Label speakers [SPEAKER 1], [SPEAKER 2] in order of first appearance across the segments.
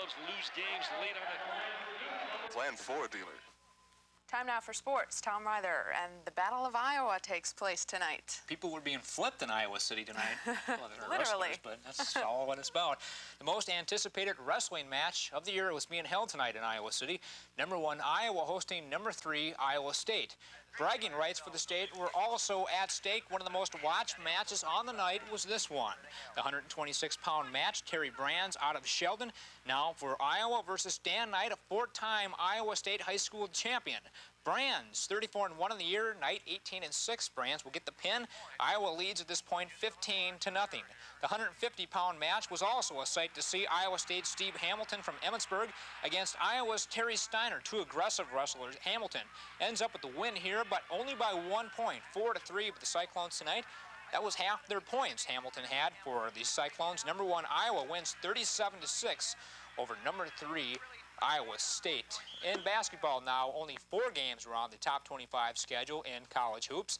[SPEAKER 1] clubs lose games late on it.
[SPEAKER 2] Plan for a dealer.
[SPEAKER 3] Time now for sports. Tom Ryther, and the Battle of Iowa takes place tonight.
[SPEAKER 4] People were being flipped in Iowa City tonight. Well,
[SPEAKER 3] Literally.
[SPEAKER 4] But that's all what it's about. The most anticipated wrestling match of the year was being held tonight in Iowa City. #1 Iowa hosting #3 Iowa State. Bragging rights for the state were also at stake. One of the most watched matches on the night was this one. The 126-pound match, Terry Brands out of Sheldon. Now for Iowa versus Dan Knight, a 4-time Iowa State high school champion. Brands, 34-1 in the year, Knight 18-6. Brands will get the pin. Iowa leads at this point 15-0. The 150-pound match was also a sight to see. Iowa State's Steve Hamilton from Emmitsburg against Iowa's Terry Steiner, two aggressive wrestlers. Hamilton ends up with the win here, but only by 1 point, 4-3 with the Cyclones tonight. That was half their points Hamilton had for the Cyclones. #1 Iowa wins 37-6 over #3 Iowa State. In basketball now, only 4 games were on the top 25 schedule in college hoops.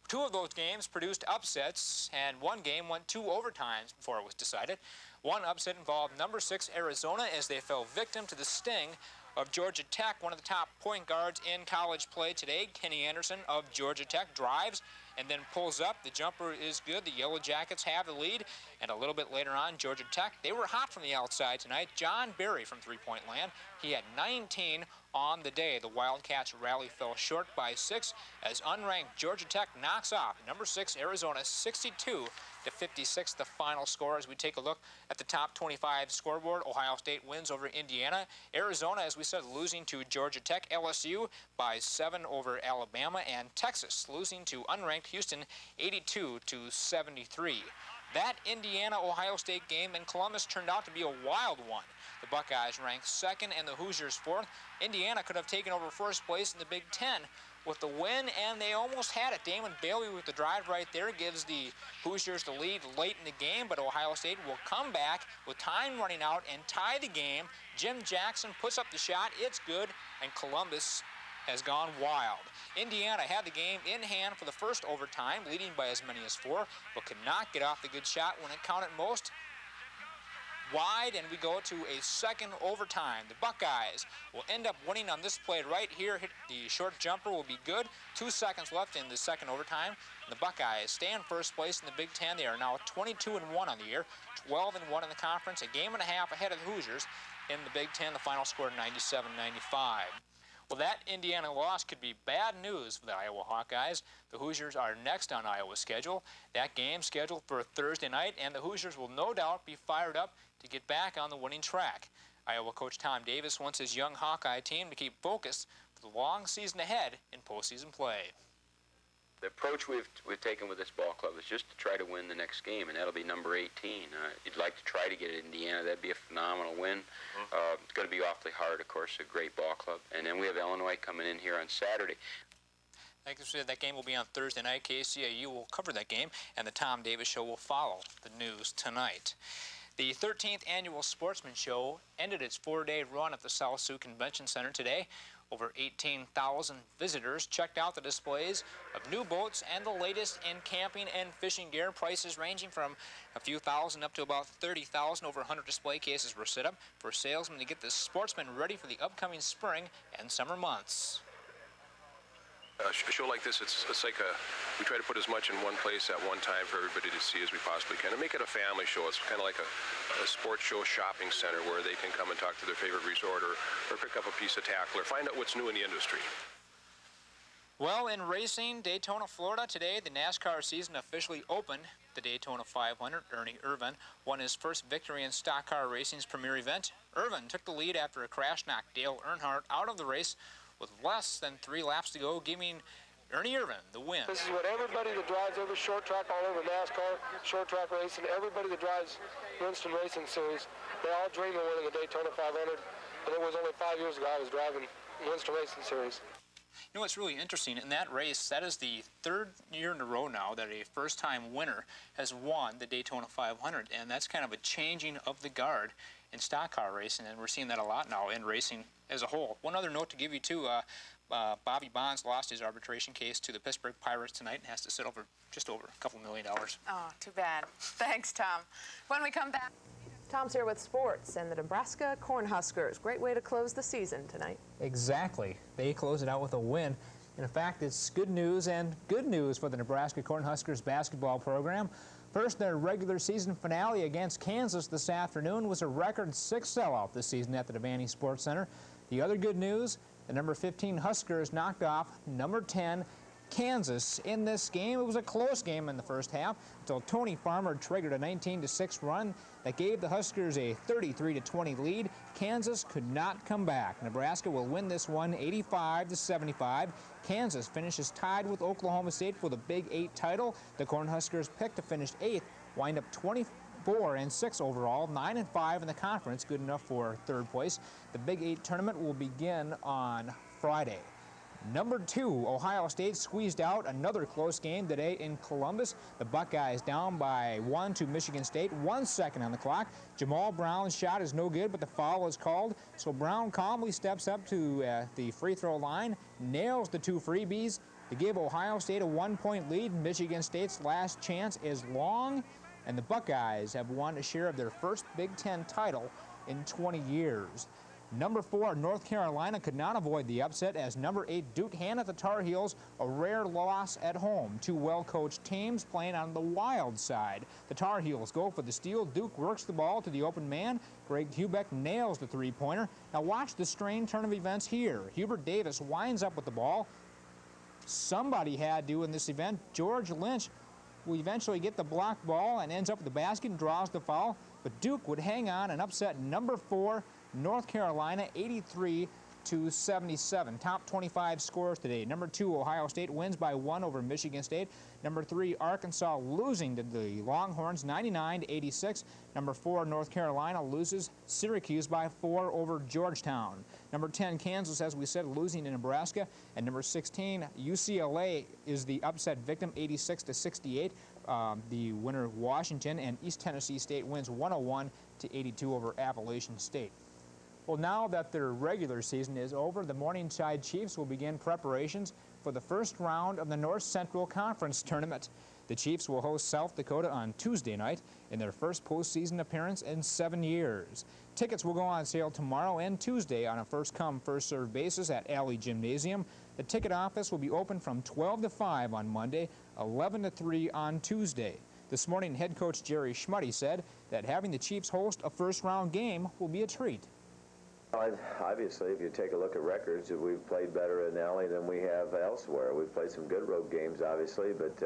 [SPEAKER 4] 2 of those games produced upsets, and 1 game went 2 overtimes before it was decided. One upset involved #6 Arizona as they fell victim to the sting of Georgia Tech. One of the top point guards in college play today, Kenny Anderson of Georgia Tech, drives and then pulls up. The jumper is good. The Yellow Jackets have the lead. And a little bit later on, Georgia Tech, they were hot from the outside tonight. John Berry from three-point land. He had 19 on the day. The Wildcats rally fell short by 6 as unranked Georgia Tech knocks off #6 Arizona 62-56. The final score as we take a look at the top 25 scoreboard. Ohio State wins over Indiana. Arizona, as we said, losing to Georgia Tech. LSU by 7 over Alabama. And Texas losing to unranked Houston 82-73. That Indiana-Ohio State game in Columbus turned out to be a wild one. The Buckeyes ranked 2nd and the Hoosiers 4th. Indiana could have taken over 1st place in the Big Ten with the win, and they almost had it. Damon Bailey with the drive right there gives the Hoosiers the lead late in the game, but Ohio State will come back with time running out and tie the game. Jim Jackson puts up the shot. It's good, and Columbus has gone wild. Indiana had the game in hand for the first overtime, leading by as many as 4, but could not get off the good shot when it counted most. Wide, and we go to a second overtime. The Buckeyes will end up winning on this play right here. The short jumper will be good. 2 seconds left in the second overtime. The Buckeyes stay in first place in the Big Ten. They are now 22-1 on the year, 12-1 in the conference, a game and a half ahead of the Hoosiers in the Big Ten. The final score 97-95. Well, that Indiana loss could be bad news for the Iowa Hawkeyes. The Hoosiers are next on Iowa's schedule. That game scheduled for Thursday night, and the Hoosiers will no doubt be fired up to get back on the winning track. Iowa coach Tom Davis wants his young Hawkeye team to keep focused for the long season ahead in postseason play.
[SPEAKER 5] The approach we've taken with this ball club is just to try to win the next game, and that'll be number 18. You'd like to try to get it Indiana. That'd be a phenomenal win. It's going to be awfully hard, of course, a great ball club. And then we have Illinois coming in here on Saturday.
[SPEAKER 4] Like I said, that game will be on Thursday night. KCAU will cover that game, and the Tom Davis Show will follow the news tonight. The 13th Annual Sportsman Show ended its 4-day run at the South Sioux Convention Center today. Over 18,000 visitors checked out the displays of new boats and the latest in camping and fishing gear. Prices ranging from a few thousand up to about 30,000. Over 100 display cases were set up for salesmen to get the sportsmen ready for the upcoming spring and summer months.
[SPEAKER 6] A show like this, it's like we try to put as much in one place at one time for everybody to see as we possibly can, and make it a family show. It's kind of like a sports show shopping center where they can come and talk to their favorite resort or pick up a piece of tackle or find out what's new in the industry.
[SPEAKER 4] Well, in racing, Daytona, Florida, today the NASCAR season officially opened. The Daytona 500, Ernie Irvan won his first victory in stock car racing's premier event. Irvan took the lead after a crash knocked Dale Earnhardt out of the race with less than 3 laps to go, giving Ernie Irvan the win.
[SPEAKER 7] This is what everybody that drives every short track all over NASCAR, short track racing, everybody that drives Winston Racing Series, they all dream of winning the Daytona 500, and it was only 5 years ago I was driving Winston Racing Series.
[SPEAKER 4] You know what's really interesting, in that race, that is the 3rd year in a row now that a first-time winner has won the Daytona 500, and that's kind of a changing of the guard in stock car racing, and we're seeing that a lot now in racing as a whole. One other note to give you, too, Bobby Bonds lost his arbitration case to the Pittsburgh Pirates tonight and has to settle for just over a couple $1 million.
[SPEAKER 3] Oh, too bad. Thanks, Tom. When we come back... Tom's here with sports and the Nebraska Cornhuskers. Great way to close the season tonight.
[SPEAKER 4] Exactly. They close it out with a win. And in fact, it's good news and good news for the Nebraska Cornhuskers basketball program. First, their regular season finale against Kansas this afternoon was a record 6 sellout this season at the Devaney Sports Center. The other good news, the number 15 Huskers knocked off number 10 Kansas in this game. It was a close game in the first half until Tony Farmer triggered a 19-6 run that gave the Huskers a 33-20 lead. Kansas could not come back. Nebraska will win this one 85-75. Kansas finishes tied with Oklahoma State for the Big 8 title. The Cornhuskers picked to finish 8th, wind up 24-6 overall, 9-5 in the conference, good enough for 3rd place. The Big 8 tournament will begin on Friday. Number 2, Ohio State squeezed out another close game today in Columbus. The Buckeyes down by 1 to Michigan State, 1 second on the clock. Jamal Brown's shot is no good, but the foul is called. So Brown calmly steps up to the free throw line, nails the 2 freebies to give Ohio State a 1-point lead. Michigan State's last chance is long, and the Buckeyes have won a share of their first Big Ten title in 20 years. Number 4, North Carolina could not avoid the upset as number 8, Duke handed the Tar Heels a rare loss at home. 2 well-coached teams playing on the wild side. The Tar Heels go for the steal. Duke works the ball to the open man. Greg Hubeck nails the 3-pointer. Now watch the strange turn of events here. Hubert Davis winds up with the ball. Somebody had to in this event. George Lynch will eventually get the blocked ball and ends up with the basket and draws the foul. But Duke would hang on and upset number 4, North Carolina, 83-77. Top 25 scores today. Number 2, Ohio State wins by 1 over Michigan State. Number 3, Arkansas losing to the Longhorns, 99-86. Number 4, North Carolina loses Syracuse by 4 over Georgetown. Number 10, Kansas, as we said, losing to Nebraska. And number 16, UCLA is the upset victim, 86-68. The winner, Washington, and East Tennessee State wins 101-82 over Appalachian State. Well, now that their regular season is over, the Morningside Chiefs will begin preparations for the first round of the North Central Conference Tournament. The Chiefs will host South Dakota on Tuesday night in their first postseason appearance in 7 years. Tickets will go on sale tomorrow and Tuesday on a first-come, first-served basis at Alley Gymnasium. The ticket office will be open from 12 to 5 on Monday, 11 to 3 on Tuesday. This morning, head coach Jerry Schmuddy said that having the Chiefs host a first-round game will be a treat.
[SPEAKER 2] Obviously, if you take a look at records, we've played better in Alley than we have elsewhere. We've played some good road games, obviously, but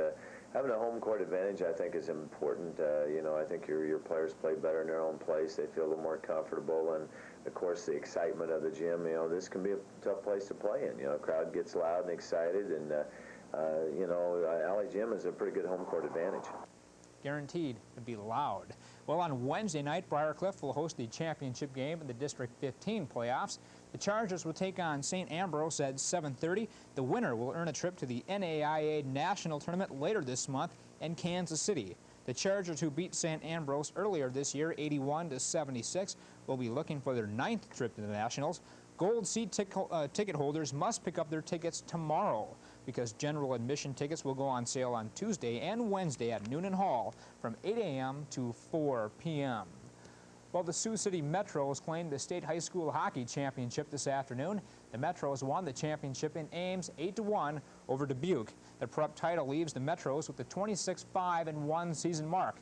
[SPEAKER 2] having a home court advantage, I think, is important. You know, I think your players play better in their own place. They feel a little more comfortable, and of course, the excitement of the gym. You know, this can be a tough place to play in. You know, crowd gets loud and excited, and you know, Alley Gym is a pretty good home court advantage.
[SPEAKER 4] Guaranteed to be loud. Well, on Wednesday night, Briarcliff will host the championship game in the District 15 playoffs. The Chargers will take on St. Ambrose at 7:30. The winner will earn a trip to the NAIA National Tournament later this month in Kansas City. The Chargers, who beat St. Ambrose earlier this year, 81-76, will be looking for their 9th trip to the Nationals. Gold seat ticket holders must pick up their tickets tomorrow because general admission tickets will go on sale on Tuesday and Wednesday at Noonan Hall from 8 a.m. to 4 p.m. Well, the Sioux City Metros claimed the state high school hockey championship this afternoon. The Metros won the championship in Ames 8-1 over Dubuque. The prep title leaves the Metros with the 26-5-1 season mark.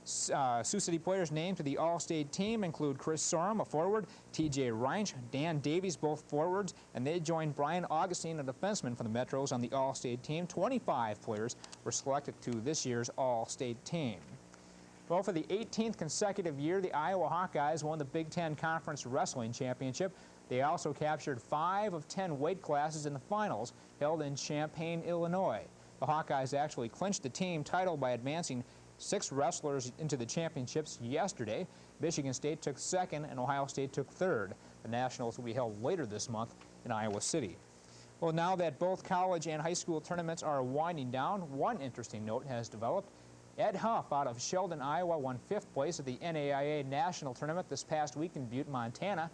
[SPEAKER 4] Sioux City players named to the All-State team include Chris Sorum, a forward, T.J. Reinsch, Dan Davies, both forwards, and they joined Brian Augustine, a defenseman for the Metros, on the All-State team. 25 players were selected to this year's All-State team. Well, for the 18th consecutive year, the Iowa Hawkeyes won the Big Ten Conference Wrestling Championship. They also captured 5 of 10 weight classes in the finals held in Champaign, Illinois. The Hawkeyes actually clinched the team title by advancing 6 wrestlers into the championships yesterday. Michigan State took 2nd and Ohio State took 3rd. The Nationals will be held later this month in Iowa City. Well, now that both college and high school tournaments are winding down, one interesting note has developed. Ed Huff out of Sheldon, Iowa, won 5th place at the NAIA National Tournament this past week in Butte, Montana.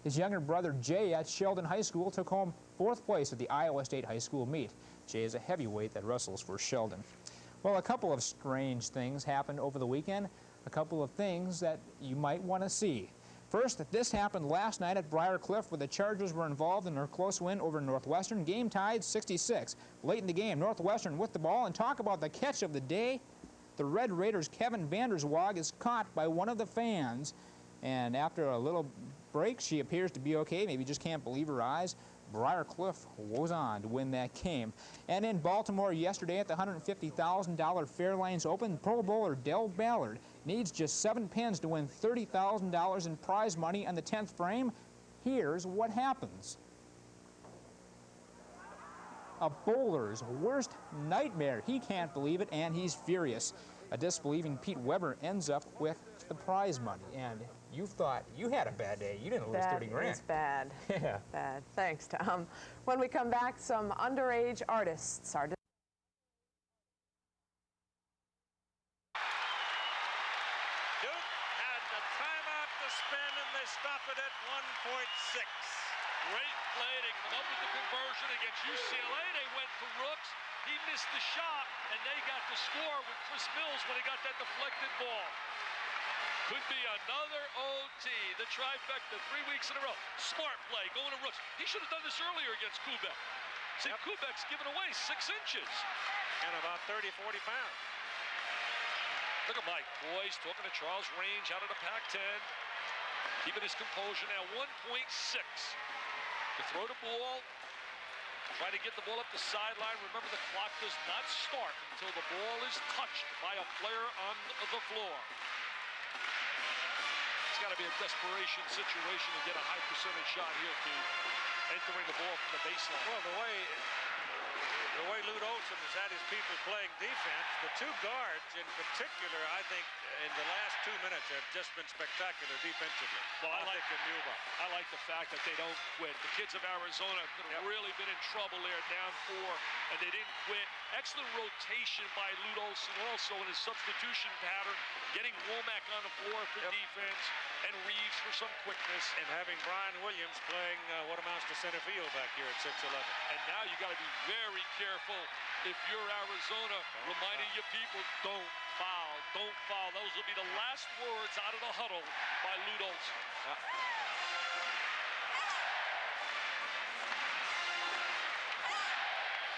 [SPEAKER 4] His younger brother Jay at Sheldon High School took home 4th place at the Iowa State High School meet. Jay is a heavyweight that wrestles for Sheldon. Well, a couple of strange things happened over the weekend. a couple of things that you might want to see. First, this happened last night at Briarcliff, where the Chargers were involved in a close win over Northwestern. Game tied 66. Late in the game, Northwestern with the ball, and talk about the catch of the day. The Red Raiders' Kevin Vanderswag is caught by one of the fans, and after a little break, she appears to be okay. Maybe just can't believe her eyes. Briarcliff goes on to win that game. And in Baltimore yesterday at the $150,000 Fairlines Open, Pro Bowler Del Ballard needs just 7 pins to win $30,000 in prize money on the 10th frame. Here's what happens. A bowler's worst nightmare. He can't believe it, and he's furious. A disbelieving Pete Weber ends up with the prize money. And you thought you had a bad day. You didn't lose 30 grand.
[SPEAKER 8] That's bad.
[SPEAKER 4] Yeah.
[SPEAKER 8] Bad. Thanks, Tom. When we come back, some underage artists are...
[SPEAKER 1] Duke had the timeout to spend, and they stop it at 1.6. Great play. They come up with the conversion against UCLA. They went to Rooks. He missed the shot, and they got the score with Chris Mills when he got that deflected ball. Could be another OT. The trifecta 3 weeks in a row. Smart play going to Rooks. He should have done this earlier against Kubek. See, Kubek's given away 6 inches. And about 30, 40 pounds. Look at Mike poised, talking to Charles Range out of the Pac-10. Keeping his composure now, 1.6. To throw the ball, try to get the ball up the sideline. Remember, the clock does not start until the ball is touched by a player on the floor. It's got to be a desperation situation to get a high percentage shot here, Pete. Entering the ball from the baseline.
[SPEAKER 9] Well, the way Lute Olson has had his people playing defense, the 2 guards in particular, I think, in the last 2 minutes have just been spectacular defensively.
[SPEAKER 1] Well, I like
[SPEAKER 9] the
[SPEAKER 1] fact that they don't quit. The kids of Arizona could have really been in trouble there, down 4, and they didn't quit. Excellent rotation by Lute Olson also in his substitution pattern, getting Womack on the floor for defense and Reeves for some quickness.
[SPEAKER 9] And having Brian Williams playing what amounts to center field back here at 6'11".
[SPEAKER 1] And now you got to be very careful if you're Arizona, reminding your people, don't foul, don't foul. Those will be the last words out of the huddle by Lute Olson.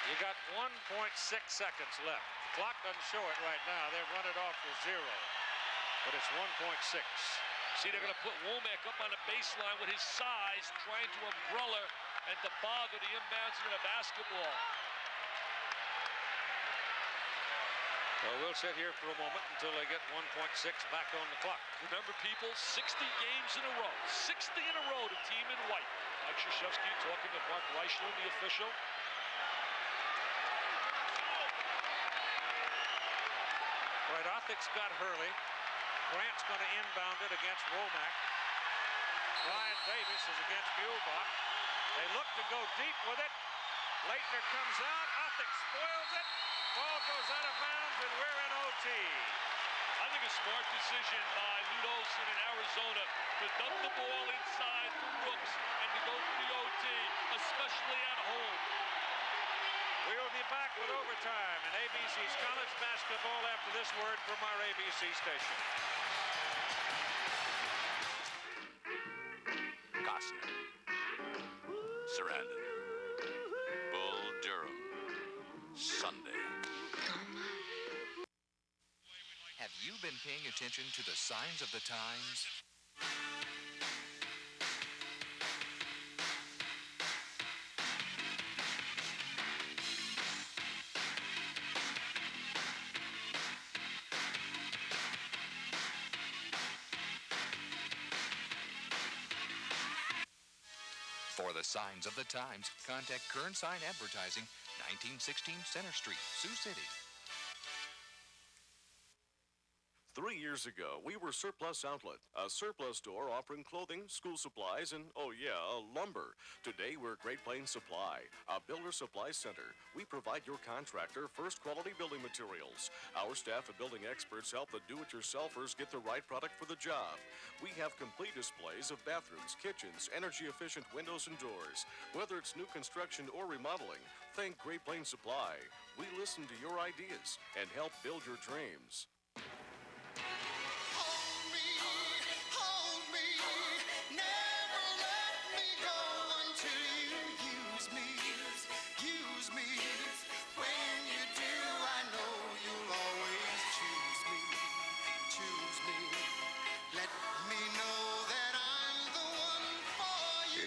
[SPEAKER 9] You got 1.6 seconds left. The clock doesn't show it right now. They've run it off for 0, but it's 1.6.
[SPEAKER 1] See, they're going to put Womack up on the baseline with his size, trying to umbrella and to bother the inbounds in the basketball.
[SPEAKER 9] Well, we'll sit here for a moment until they get 1.6 back on the clock.
[SPEAKER 1] Remember, people, 60 games in a row. 60 in a row, the team in white. Mike Krzyzewski talking to Mark Reichland, the official.
[SPEAKER 9] Right, Othik's got Hurley. Grant's going to inbound it against Womack. Ryan Davis is against Muehlbach. They look to go deep with it. Leitner comes out. Othik spoils it. Ball goes out of bounds, and we're in OT.
[SPEAKER 1] I think a smart decision by Lute Olson in Arizona to dump the ball inside for Brooks and to go for the OT, especially at home.
[SPEAKER 9] We will be back with overtime in ABC's college basketball after this word from our ABC station.
[SPEAKER 10] Costner, Sarandon, Bull Durham, Sunday.
[SPEAKER 11] Have you been paying attention to the signs of the times? For the signs of the times, contact Kern Sign Advertising, 1916 Center Street, Sioux City.
[SPEAKER 12] 3 years ago, we were Surplus Outlet, a surplus store offering clothing, school supplies, and, oh yeah, lumber. Today, we're Great Plains Supply, a builder supply center. We provide your contractor first-quality building materials. Our staff of building experts help the do-it-yourselfers get the right product for the job. We have complete displays of bathrooms, kitchens, energy-efficient windows and doors. Whether it's new construction or remodeling, think Great Plains Supply. We listen to your ideas and help build your dreams.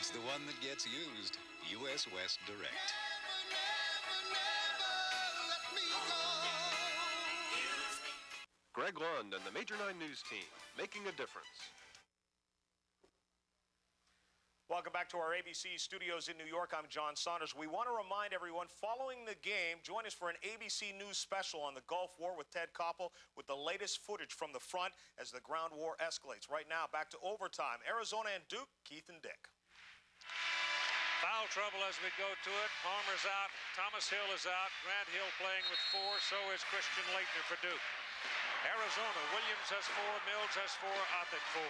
[SPEAKER 11] It's the one that gets used. U.S. West Direct.
[SPEAKER 12] Greg Lund and the Major 9 News team, making a difference.
[SPEAKER 13] Welcome back to our ABC studios in New York. I'm John Saunders. We want to remind everyone, following the game, join us for an ABC News special on the Gulf War with Ted Koppel with the latest footage from the front as the ground war escalates. Right now, back to overtime. Arizona and Duke, Keith and Dick.
[SPEAKER 9] Foul trouble as we go to it. Palmer's out. Thomas Hill is out. Grant Hill playing with 4. So is Christian Leitner for Duke. Arizona, Williams has 4, Mills has 4, Othick 4.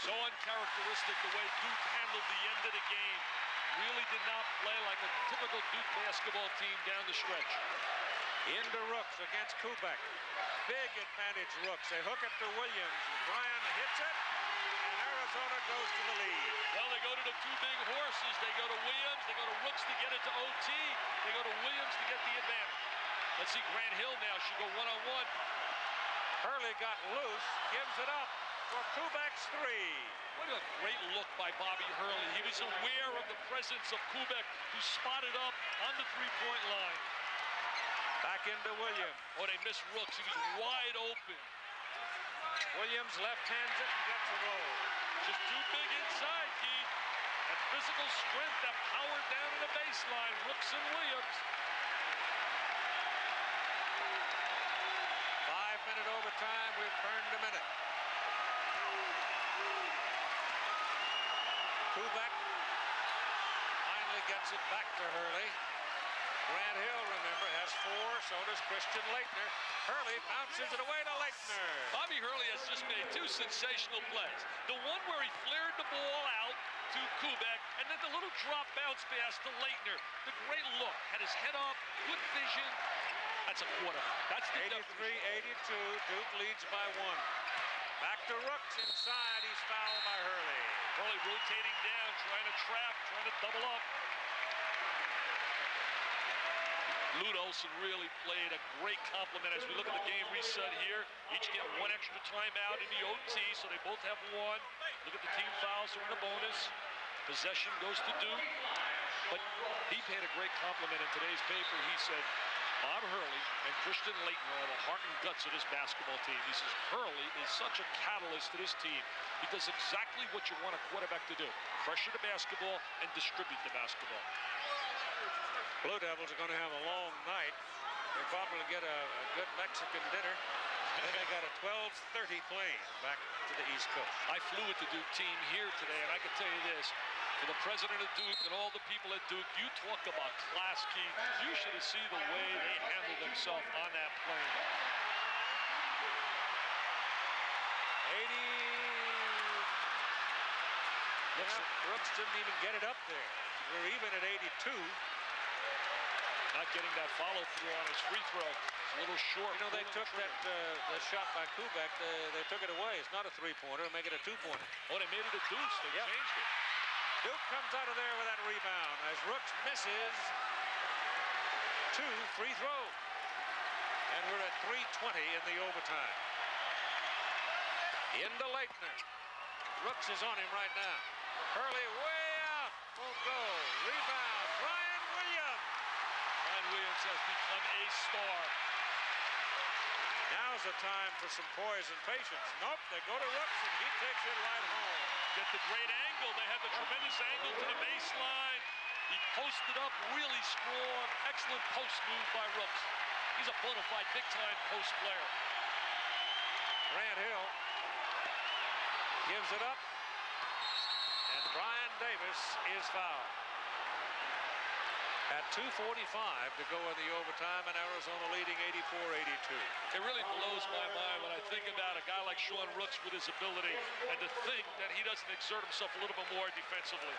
[SPEAKER 1] So uncharacteristic the way Duke handled the end of the game. Really did not play like a typical Duke basketball team down the stretch.
[SPEAKER 9] Into Rooks against Kubek. Big advantage Rooks. They hook it to Williams. Bryan hits it, and Arizona goes to the lead.
[SPEAKER 1] Well, they go to the two big horses. They go to Williams. They go to Rooks to get it to OT. They go to Williams to get the advantage. Let's see, Grant Hill now should go one-on-one.
[SPEAKER 9] Hurley got loose, gives it up for Kubek's 3.
[SPEAKER 1] What a great look by Bobby Hurley. He was aware of the presence of Kubek, who spotted up on the three-point line.
[SPEAKER 9] Back into Williams.
[SPEAKER 1] Oh, they missed Rooks. He was wide open.
[SPEAKER 9] Williams left-hands it and gets a roll.
[SPEAKER 1] Just too big inside, Keith. That physical strength, that power down to the baseline. Rooks and Williams.
[SPEAKER 9] 5-minute overtime. We've burned a minute. Kubek finally gets it back to Hurley. Grant Hill, remember, has 4. So does Christian Leitner. Hurley bounces it away to Leitner.
[SPEAKER 1] Bobby Hurley has just made 2 sensational plays. The one where he flared the ball out to Kubek, and then the little drop bounce pass to Leitner. The great look. Had his head up, good vision. That's a quarter. That's the
[SPEAKER 9] 83-82. Duke leads by 1. Back to Rooks inside. He's fouled by Hurley.
[SPEAKER 1] Hurley rotating down, trying to trap, trying to double up. Lute Olson really played a great compliment as we look at the game reset here. Each get 1 extra timeout in the OT, so they both have 1. Look at the team fouls are in the bonus. Possession goes to Duke. But he paid a great compliment in today's paper. He said, Bob Hurley and Christian Leitner are the heart and guts of this basketball team. He says Hurley is such a catalyst to this team. He does exactly what you want a quarterback to do. Pressure the basketball and distribute the basketball.
[SPEAKER 9] Blue Devils are going to have a long night. They'll probably get a good Mexican dinner. Then they got a 12:30 plane back to the East Coast.
[SPEAKER 1] I flew with the Duke team here today, and I can tell you this. For the president of Duke and all the people at Duke, you talk about class, Keith. You should have seen the way they handled themselves on that plane.
[SPEAKER 9] 80. Brooks didn't even get it up there. We're even at 82.
[SPEAKER 1] Not getting that follow-through on his free throw. It's a little short.
[SPEAKER 9] You know, they took that the shot by Kubek. They took it away. It's not a three-pointer. Make it a two-pointer.
[SPEAKER 1] Oh, they made it a deuce. They changed it.
[SPEAKER 9] Duke comes out of there with that rebound as Rooks misses 2 free throws. And we're at 3:20 in the overtime. Into Leitner. Rooks is on him right now. Hurley way out. Won't go. Rebound. Brian Williams.
[SPEAKER 1] Brian Williams has become a star.
[SPEAKER 9] Now's the time for some poise and patience. Nope, they go to Rooks and he takes it right home.
[SPEAKER 1] Get the great angle. They have the tremendous angle to the baseline. He posted up really strong. Excellent post move by Rooks. He's a bona fide big-time post player.
[SPEAKER 9] Grant Hill gives it up. And Brian Davis is fouled. At 2:45 to go in the overtime, and Arizona leading 84-82.
[SPEAKER 1] It really blows my mind when I think about a guy like Sean Rooks with his ability, and to think that he doesn't exert himself a little bit more defensively.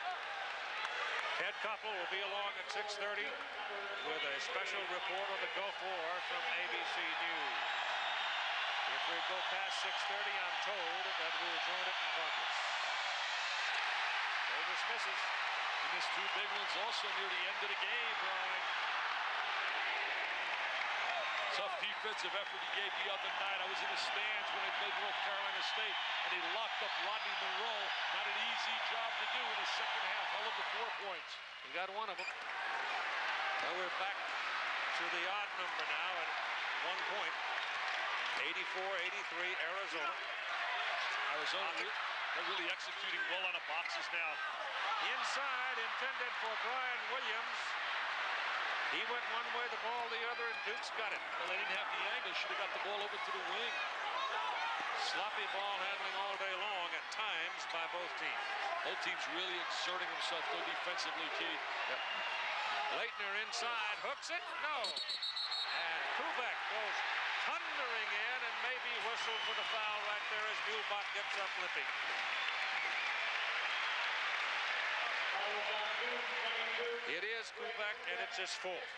[SPEAKER 9] Ted Koppel will be along at 6:30 with a special report on the Gulf War from ABC News. If we go past 6:30, I'm told that we'll join it in Congress. Davis misses.
[SPEAKER 1] He missed 2 big ones also near the end of the game, Brian. Tough defensive effort he gave the other night. I was in the stands when they played North Carolina State, and they locked up Rodney Monroe. Not an easy job to do in a
[SPEAKER 9] second half. All of the 4 points. He got one of them. Well, we're back to the odd number now at 1 point. 84-83, Arizona.
[SPEAKER 1] They're really executing well on the boxes now.
[SPEAKER 9] Inside, intended for Brian Williams. He went one way, the ball the other, and Duke's got it.
[SPEAKER 1] Well, they didn't have the angle. Should have got the ball over to the wing.
[SPEAKER 9] Sloppy ball handling all day long at times by both teams.
[SPEAKER 1] Both teams really exerting themselves though defensively, Keith.
[SPEAKER 9] Yep. Leitner inside, hooks it, no. And Kubek goes thundering in and maybe whistled for the foul right there as Muhlbach gets up limping. It is Kubek, and it's his fourth.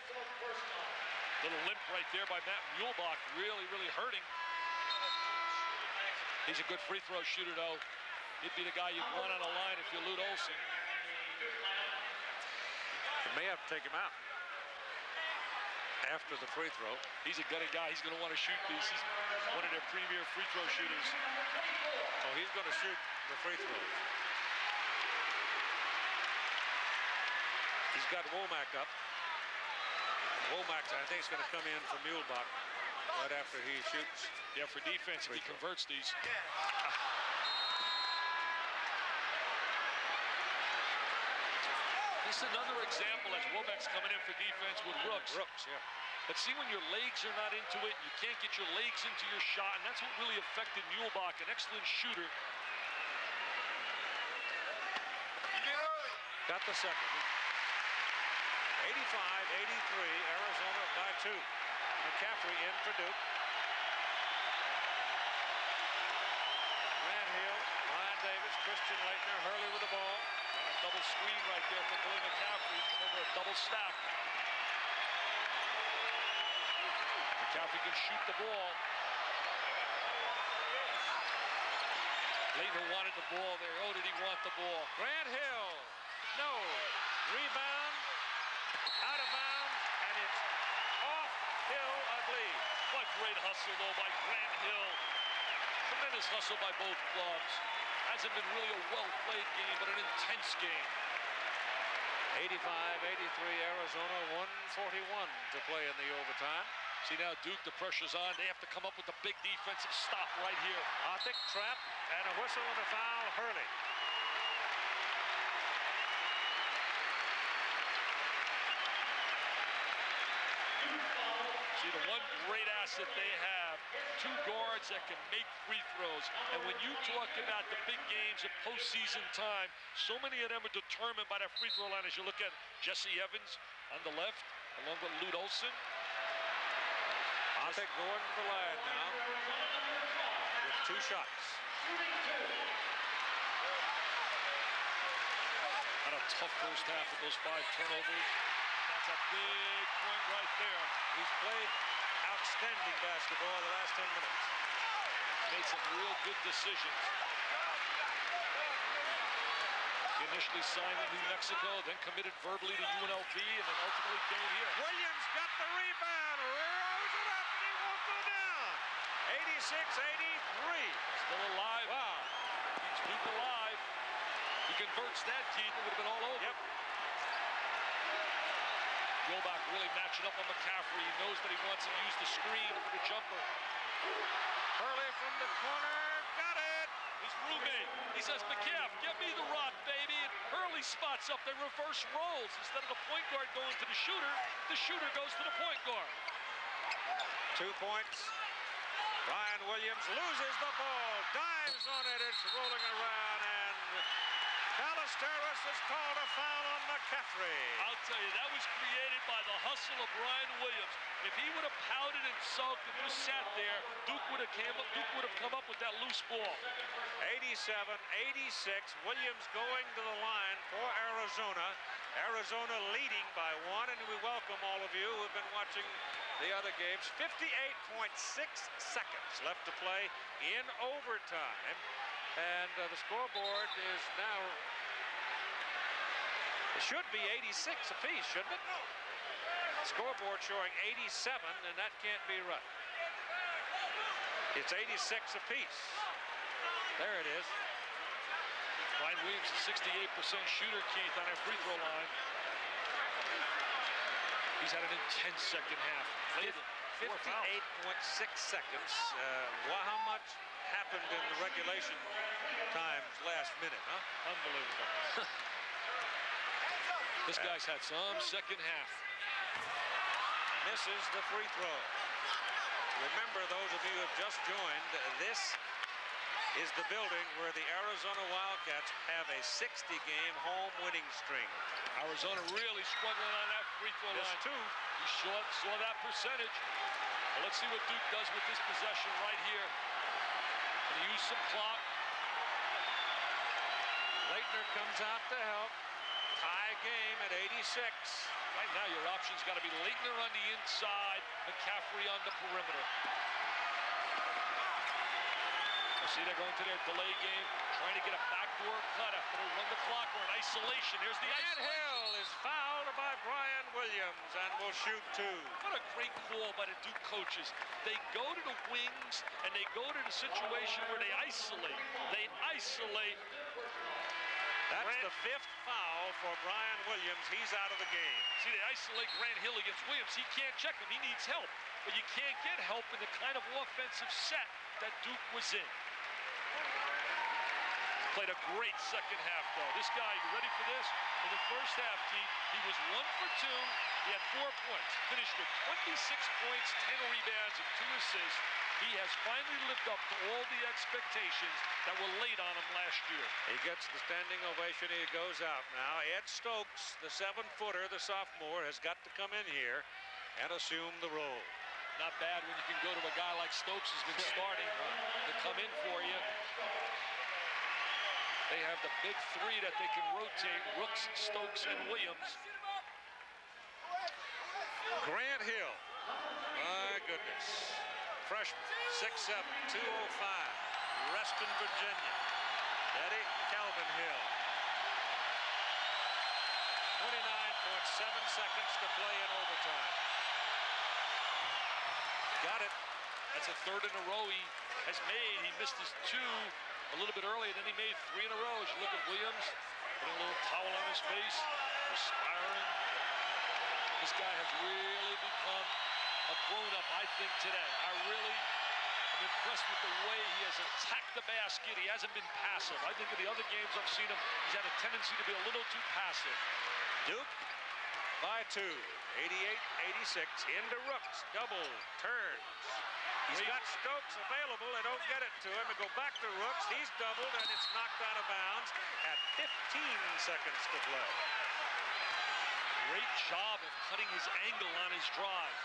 [SPEAKER 1] Little limp right there by Matt Muhlbach, really, really hurting. He's a good free throw shooter, though. He'd be the guy you'd want on the line if you're Lute Olson.
[SPEAKER 9] They may have to take him out after the free throw.
[SPEAKER 1] He's a gutted guy. He's going to want to shoot these. He's one of their premier free throw shooters.
[SPEAKER 9] So he's going to shoot the free throws. He's got Womack up. And Womack, I think, is going to come in for Muhlbach right after he shoots.
[SPEAKER 1] Yeah, for defense, if he converts these. This is another example as Womack's coming in for defense with Rooks.
[SPEAKER 9] Yeah.
[SPEAKER 1] But see, when your legs are not into it, you can't get your legs into your shot, and that's what really affected Muhlbach, an excellent shooter.
[SPEAKER 9] Got the second. 85-83, Arizona by 2. McCaffrey in for Duke. Grant Hill, Ryan Davis, Christian Leitner, Hurley with the ball.
[SPEAKER 1] And a double screen right there for Billy McCaffrey. Come over a double stack. McCaffrey can shoot the ball. Leitner wanted the ball there. Oh, did he want the ball?
[SPEAKER 9] Grant Hill, no. Rebound, out of bounds, and it's off Hill, I believe.
[SPEAKER 1] What great hustle, though, by Grant Hill. Tremendous hustle by both clubs. Hasn't been really a well-played game, but an intense game.
[SPEAKER 9] 85-83, Arizona, 1:41 to play in the overtime.
[SPEAKER 1] See now, Duke, the pressure's on. They have to come up with a big defensive stop right here.
[SPEAKER 9] Othick trap and a whistle and a foul, Hurley.
[SPEAKER 1] See, the one great asset they have, two guards that can make free throws. And when you talk about the big games at postseason time, so many of them are determined by that free throw line. As you look at Jesse Evans on the left, along with Lute Olson.
[SPEAKER 9] Othick going to the line now with 2 shots.
[SPEAKER 1] Had a tough first half with those 5 turnovers. That's a big point right there.
[SPEAKER 9] He's played outstanding basketball the last 10 minutes.
[SPEAKER 1] Made some real good decisions. He initially signed in New Mexico, then committed verbally to UNLV, and then ultimately came here.
[SPEAKER 9] Williams got the rebound, rose it up, and he won't go down. 86-83.
[SPEAKER 1] Still alive.
[SPEAKER 9] Wow.
[SPEAKER 1] Keeps Duke alive. He converts that, Keith, it would have been all over.
[SPEAKER 9] Yep.
[SPEAKER 1] Muhlbach really matching up on McCaffrey. He knows that he wants to use the screen for the jumper.
[SPEAKER 9] Hurley from the corner, got it.
[SPEAKER 1] His roommate, he says, McCaff, get me the rock, baby. And Hurley spots up. They reverse roles. Instead of the point guard going to the shooter goes to the point guard.
[SPEAKER 9] 2 points. Ryan Williams loses the ball, dives on it, it's rolling around, and Ballesteros has called a foul on McCaffrey.
[SPEAKER 1] I'll tell you, that was created by the hustle of Ryan Williams. If he would have pouted and sulked and just sat there, Duke would have come up with that loose ball.
[SPEAKER 9] 87-86, Williams going to the line for Arizona. Arizona leading by 1, and we welcome all of you who have been watching the other games. 58.6 seconds left to play in overtime. And the scoreboard is now, it should be 86 apiece, shouldn't it? Scoreboard showing 87, and that can't be right. It's 86 apiece. There it is.
[SPEAKER 1] Well, I Brian Williams, a 68% shooter, Keith, on our free throw line. He's had an intense second half.
[SPEAKER 9] 58.6 seconds. How much happened in the regulation times last minute, huh?
[SPEAKER 1] Unbelievable. This guy's had some second half.
[SPEAKER 9] Misses the free throw. Remember, those of you who have just joined, this is the building where the Arizona Wildcats have a 60-game home winning streak.
[SPEAKER 1] Arizona really struggling on that free throw line.
[SPEAKER 9] Two.
[SPEAKER 1] You saw that percentage. Well, let's see what Duke does with this possession right here. Gonna use some clock.
[SPEAKER 9] Leitner comes out to help. Tie game at 86.
[SPEAKER 1] Right now, your option's got to be Leitner on the inside, McCaffrey on the perimeter. See, they're going to their delay game, trying to get a backdoor cut after they run the clock. We're in isolation. Here's the
[SPEAKER 9] isolation. Hill is fouled by Brian Williams and will shoot two.
[SPEAKER 1] What a great call by the Duke coaches. They go to the wings, and they go to the situation where they isolate. They isolate.
[SPEAKER 9] That's the fifth foul for Brian Williams. He's out of the game.
[SPEAKER 1] See, they isolate Grant Hill against Williams. He can't check him. He needs help. But you can't get help in the kind of offensive set that Duke was in. Played a great second half, though. This guy, you ready for this? In the first half, Keith, he was 1 for 2. He had 4 points. Finished with 26 points, 10 rebounds, and 2 assists. He has finally lived up to all the expectations that were laid on him last year.
[SPEAKER 9] He gets the standing ovation. He goes out now. Ed Stokes, the 7-footer, the sophomore, has got to come in here and assume the role.
[SPEAKER 1] Not bad when you can go to a guy like Stokes who's been starting to come in for you. They have the big three that they can rotate, Rooks, Stokes, and Williams.
[SPEAKER 9] Grant Hill, my goodness. Freshman, 6'7", 205, Reston, Virginia. Daddy, Calvin Hill. 29.7 seconds to play in overtime.
[SPEAKER 1] Got it. That's a third in a row he has made. He missed his 2 a little bit early, and then he made 3 in a row. As you look at Williams, putting a little towel on his face, perspiring. This guy has really become a grown-up, I think, today. I'm impressed with the way he has attacked the basket. He hasn't been passive. I think in the other games I've seen him, he's had a tendency to be a little too passive.
[SPEAKER 9] Duke by 2, 88-86, into Rooks, double, turns. He's got Stokes available. They don't get it to him. They go back to Rooks. He's doubled, and it's knocked out of bounds at 15 seconds to play.
[SPEAKER 1] Great job of cutting his angle on his drive.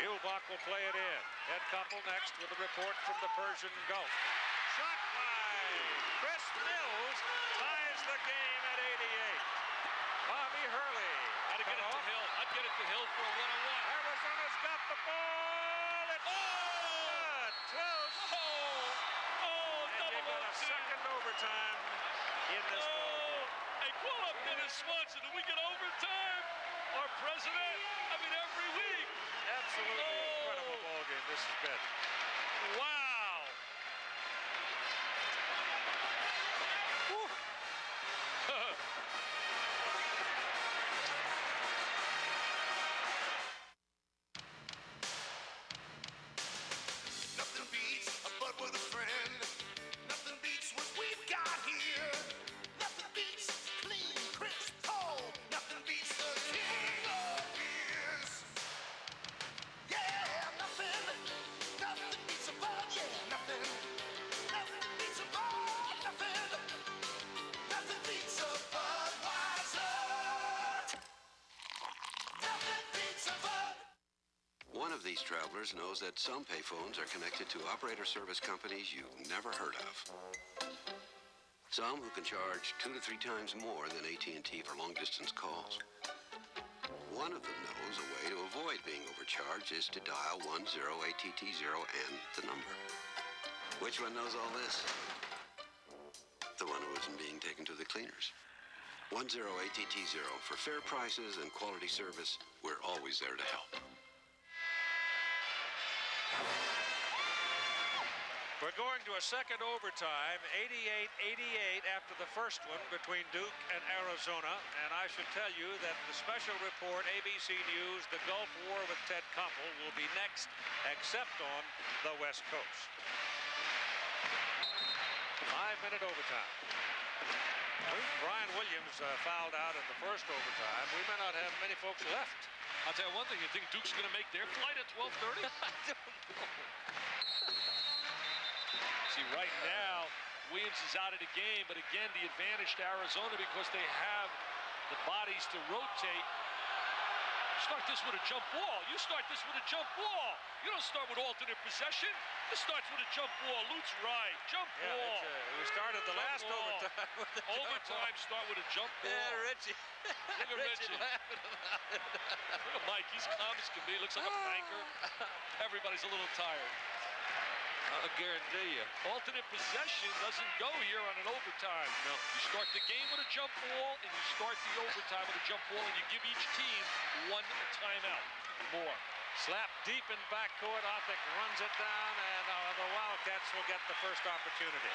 [SPEAKER 9] Muehlbach will play it in. Ed Koppel next with a report from the Persian Gulf. Shot by Chris Mills ties the game at 88. Bobby Hurley.
[SPEAKER 1] I'd get it to Hill. I'd get it to Hill for a one-on-one.
[SPEAKER 9] Arizona's got the ball. It's good. Close. And you've got a second overtime in this ball.
[SPEAKER 1] Hey, call up Dennis Swanson. Do we get overtime? Our president? I mean, every week.
[SPEAKER 9] Absolutely incredible ball game this has been.
[SPEAKER 1] Wow. Whew.
[SPEAKER 14] Nothing beats a bud with a friend. Nothing beats what we've got here. Nothing beats clean, crisp, cold. Nothing beats the king of beers. Yeah, nothing beats a bud. Yeah, nothing beats a bud. Nothing beats a Budweiser. Nothing beats a bud.
[SPEAKER 15] One of these travelers knows that some payphones are connected to operator service companies you've never heard of. Some who can charge 2 to 3 times more than AT&T for long-distance calls. One of them knows a way to avoid being overcharged is to dial 10-ATT0 and the number. Which one knows all this? The one who isn't being taken to the cleaners. 10-ATT0 for fair prices and quality service. We're always there to help.
[SPEAKER 9] We're going to a second overtime, 88-88 after the first one between Duke and Arizona. And I should tell you that the special report, ABC News, the Gulf War with Ted Koppel, will be next, except on the West Coast. 5-minute overtime. Brian Williams fouled out in the first overtime. We may not have many folks left.
[SPEAKER 1] I'll tell you one thing, you think Duke's going to make their flight at 12:30?
[SPEAKER 9] I don't know.
[SPEAKER 1] See, right now, Williams is out of the game, but again, the advantage to Arizona because they have the bodies to rotate. Start this with a jump ball. You start this with a jump ball. You don't start with alternate possession. This starts with a jump ball. Lute's right. Jump ball.
[SPEAKER 9] We started the last overtime with a
[SPEAKER 1] overtime start with a jump ball.
[SPEAKER 9] Yeah, Richie.
[SPEAKER 1] Look at Richie.
[SPEAKER 9] laughing about it.
[SPEAKER 1] Look at Mike. He's calm as can be. Looks like a banker. Everybody's a little tired.
[SPEAKER 9] I'll guarantee you.
[SPEAKER 1] Alternate possession doesn't go here on an overtime.
[SPEAKER 9] No.
[SPEAKER 1] You start the game with a jump ball, and you start the overtime with a jump ball, and you give each team one timeout more.
[SPEAKER 9] Slap deep in backcourt. Othick runs it down, and the Wildcats will get the first opportunity.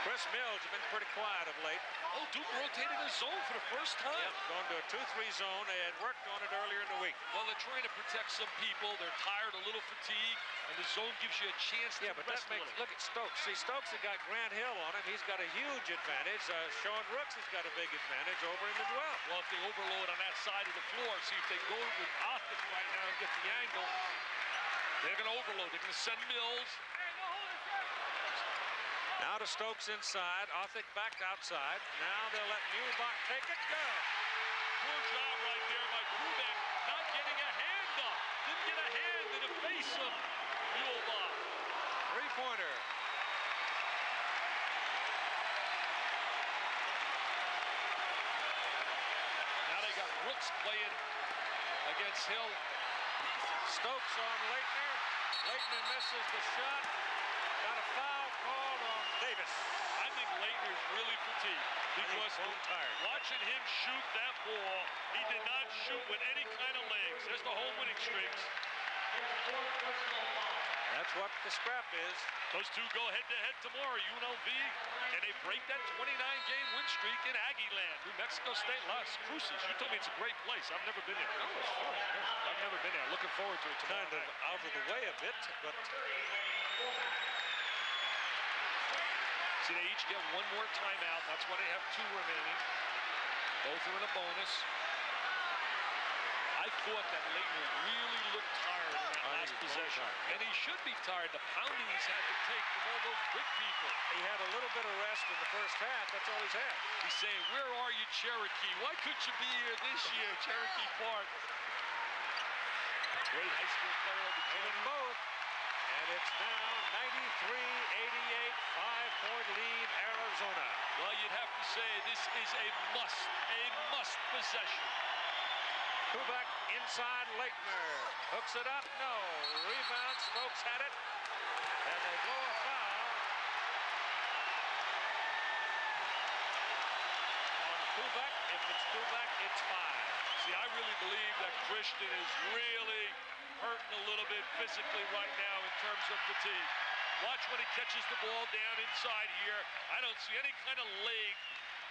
[SPEAKER 9] Chris Mills has been pretty quiet of late.
[SPEAKER 1] Oh, Duke rotated a zone for the first time.
[SPEAKER 9] Yep, going to a 2-3 zone. They had worked on it earlier in the week.
[SPEAKER 1] Well, they're trying to protect some people. They're tired, a little fatigued, and the zone gives you a chance to
[SPEAKER 9] but that
[SPEAKER 1] rest a
[SPEAKER 9] makes,
[SPEAKER 1] little.
[SPEAKER 9] look at Stokes. See, Stokes has got Grant Hill on him. He's got a huge advantage. Sean Rooks has got a big advantage over him as well.
[SPEAKER 1] Well, if they overload on that side of the floor, see if they go with Othick right now and get the angle, they're going to overload. They're going to send Mills.
[SPEAKER 9] Now to Stokes inside. Othick back outside. Now they'll let Muhlbach take it. Good.
[SPEAKER 1] Poor job right there by Kubek, not getting a hand up. Didn't get a hand in the face of Muhlbach.
[SPEAKER 9] Three-pointer.
[SPEAKER 1] Now they got Brooks playing against Hill.
[SPEAKER 9] Stokes on Leitner. Leitner misses the shot. Got a foul called on Davis.
[SPEAKER 1] I think Leitner's really fatigued because watching him shoot that ball, he did not shoot with any kind of legs. There's the home winning streaks.
[SPEAKER 9] That's what the scrap is.
[SPEAKER 1] Those two go head-to-head tomorrow. UNLV, and they break that 29-game win streak in Aggie Land. New Mexico State, Las Cruces. You told me it's a great place. I've never been there.
[SPEAKER 9] Oh, it's fun.
[SPEAKER 1] I've never been there. Looking forward to it tomorrow
[SPEAKER 9] Kind of
[SPEAKER 1] night.
[SPEAKER 9] out of the way a bit, but...
[SPEAKER 1] See, they each get one more timeout. That's why they have two remaining. Both are in a bonus. I thought that Leitner really looked tired in that last possession. And he should be tired. The pounding he's had to take from all those big people.
[SPEAKER 9] He had a little bit of rest in the first half. That's all he's had.
[SPEAKER 1] He's saying, where are you, Cherokee? Why couldn't you be here this year, Cherokee Park? Great high school player will be
[SPEAKER 9] Winning both. And it's now 93-88, 5-point lead, Arizona.
[SPEAKER 1] Well, you'd have to say this is a must possession.
[SPEAKER 9] Kubek inside Leitner. Hooks it up, no. Rebound, Stokes had it. And they blow a foul on Kubek. If it's Kubek, it's 5.
[SPEAKER 1] See, I really believe that Christian is really hurting a little bit physically right now in terms of fatigue. Watch when he catches the ball down inside here. I don't see any kind of leg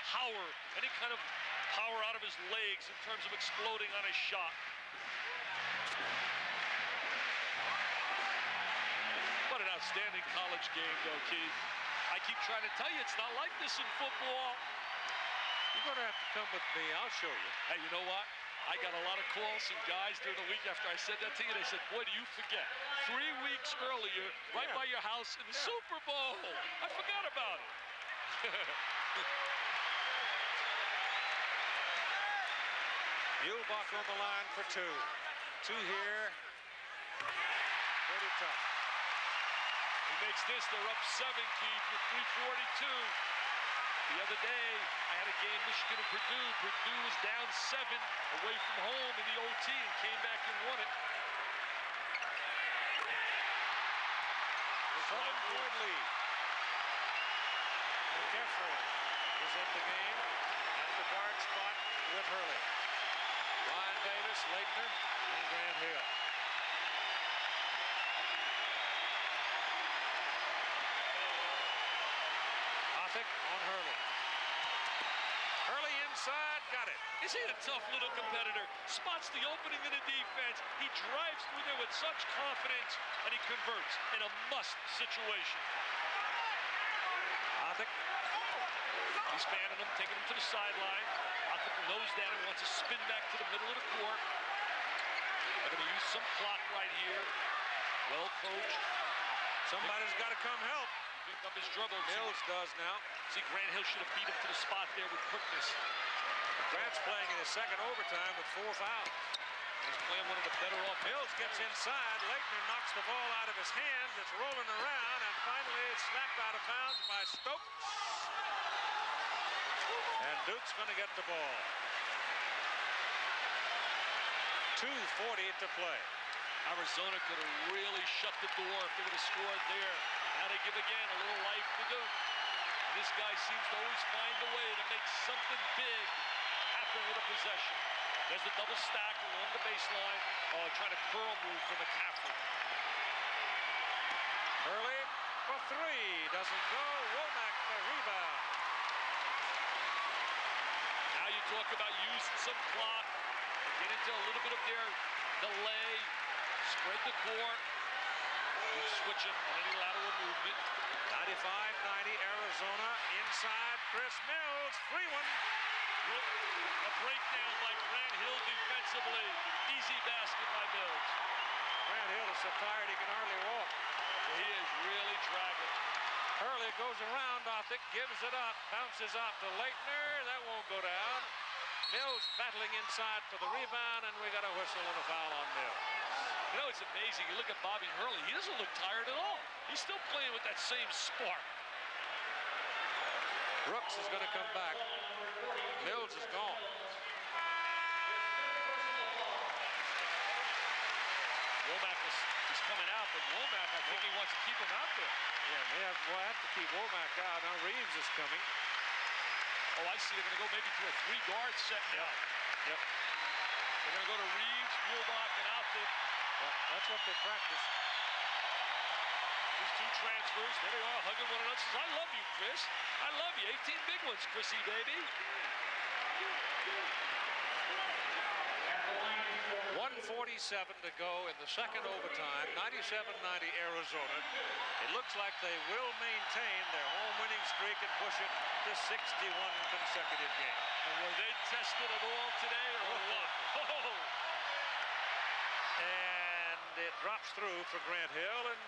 [SPEAKER 1] power, any kind of power out of his legs in terms of exploding on his shot. What an outstanding college game, though, Keith. I keep trying to tell you, it's not like this in football.
[SPEAKER 9] You're going to have to come with me. I'll show you.
[SPEAKER 1] Hey, you know what? I got a lot of calls from guys during the week after I said that to you. They said, boy, do you forget. 3 weeks earlier, right by your house in the Super Bowl. I forgot about it.
[SPEAKER 9] Muhlbach on the line for 2. 2 here. Pretty tough.
[SPEAKER 1] He makes this. They're up 7, Keith, with 3:42. The other day, I had a game, Michigan and Purdue. Purdue was down 7 away from home in the OT and came back and won it.
[SPEAKER 9] 7-point lead. McCaffrey is in the game at the guard spot with Hurley. Ryan Davis, Leitner, and Grant Hill. Othick on Hurley. Hurley inside, got it.
[SPEAKER 1] Is he a tough little competitor? Spots the opening in the defense. He drives through there with such confidence, and he converts in a must situation.
[SPEAKER 9] Othick.
[SPEAKER 1] He's fanning him, taking him to the sideline. Othick nose down and wants to spin back to the middle of the court. They're going to use some clock right here. Well coached.
[SPEAKER 9] Somebody's got to come help.
[SPEAKER 1] Pick up his dribble.
[SPEAKER 9] Mills does now.
[SPEAKER 1] See, Grant Hill should have beat him to the spot there with quickness.
[SPEAKER 9] Grant's playing in his second overtime with 4 fouls.
[SPEAKER 1] He's playing one of the better off.
[SPEAKER 9] Mills gets inside. Leitner knocks the ball out of his hands. It's rolling around, and finally it's snapped out of bounds by Stokes. And Duke's going to get the ball. 2:40 to play.
[SPEAKER 1] Arizona could have really shut the door if they would have scored there. Now they give again a little life to Duke. And this guy seems to always find a way to make something big happen with a possession. There's the double stack along the baseline. Oh, trying to curl move from McCaffrey.
[SPEAKER 9] Hurley for 3. Doesn't go. Womack the rebound.
[SPEAKER 1] Now you talk about using some clock. Get into a little bit of their delay. Spread the court. Keep switching on any lateral movement.
[SPEAKER 9] 95-90 Arizona. Inside Chris Mills. Free one.
[SPEAKER 1] A breakdown by Grant Hill defensively. Easy basket by Mills.
[SPEAKER 9] Grant Hill is so tired he can hardly walk.
[SPEAKER 1] He is really dragging.
[SPEAKER 9] Hurley goes around Othick, gives it up, bounces out to Leitner. That won't go down. Mills battling inside for the rebound, and we got a whistle and a foul on Mills.
[SPEAKER 1] You know, it's amazing. You look at Bobby Hurley. He doesn't look tired at all. He's still playing with that same spark.
[SPEAKER 9] Brooks is going to come back. Mills is gone.
[SPEAKER 1] Womack is coming out, but Womack, I think he wants to keep him out there.
[SPEAKER 9] Yeah, we'll have to keep Womack out. Now Reeves is coming.
[SPEAKER 1] Oh, I see. They're going to go maybe to a 3-guard set now.
[SPEAKER 9] Yep.
[SPEAKER 1] They're going to go to Reeves, Muehlbach, and Othick.
[SPEAKER 9] Yeah, that's what they practice.
[SPEAKER 1] These 2 transfers, there they are, hugging one another. Says, I love you, Chris. I love you. 18 big ones, Chrissy, baby.
[SPEAKER 9] 1:47 to go in the second overtime. 97-90 Arizona. It looks like they will maintain their home winning streak and push it to 61 consecutive games.
[SPEAKER 1] And were they tested at all today or what? Oh.
[SPEAKER 9] And it drops through for Grant Hill, and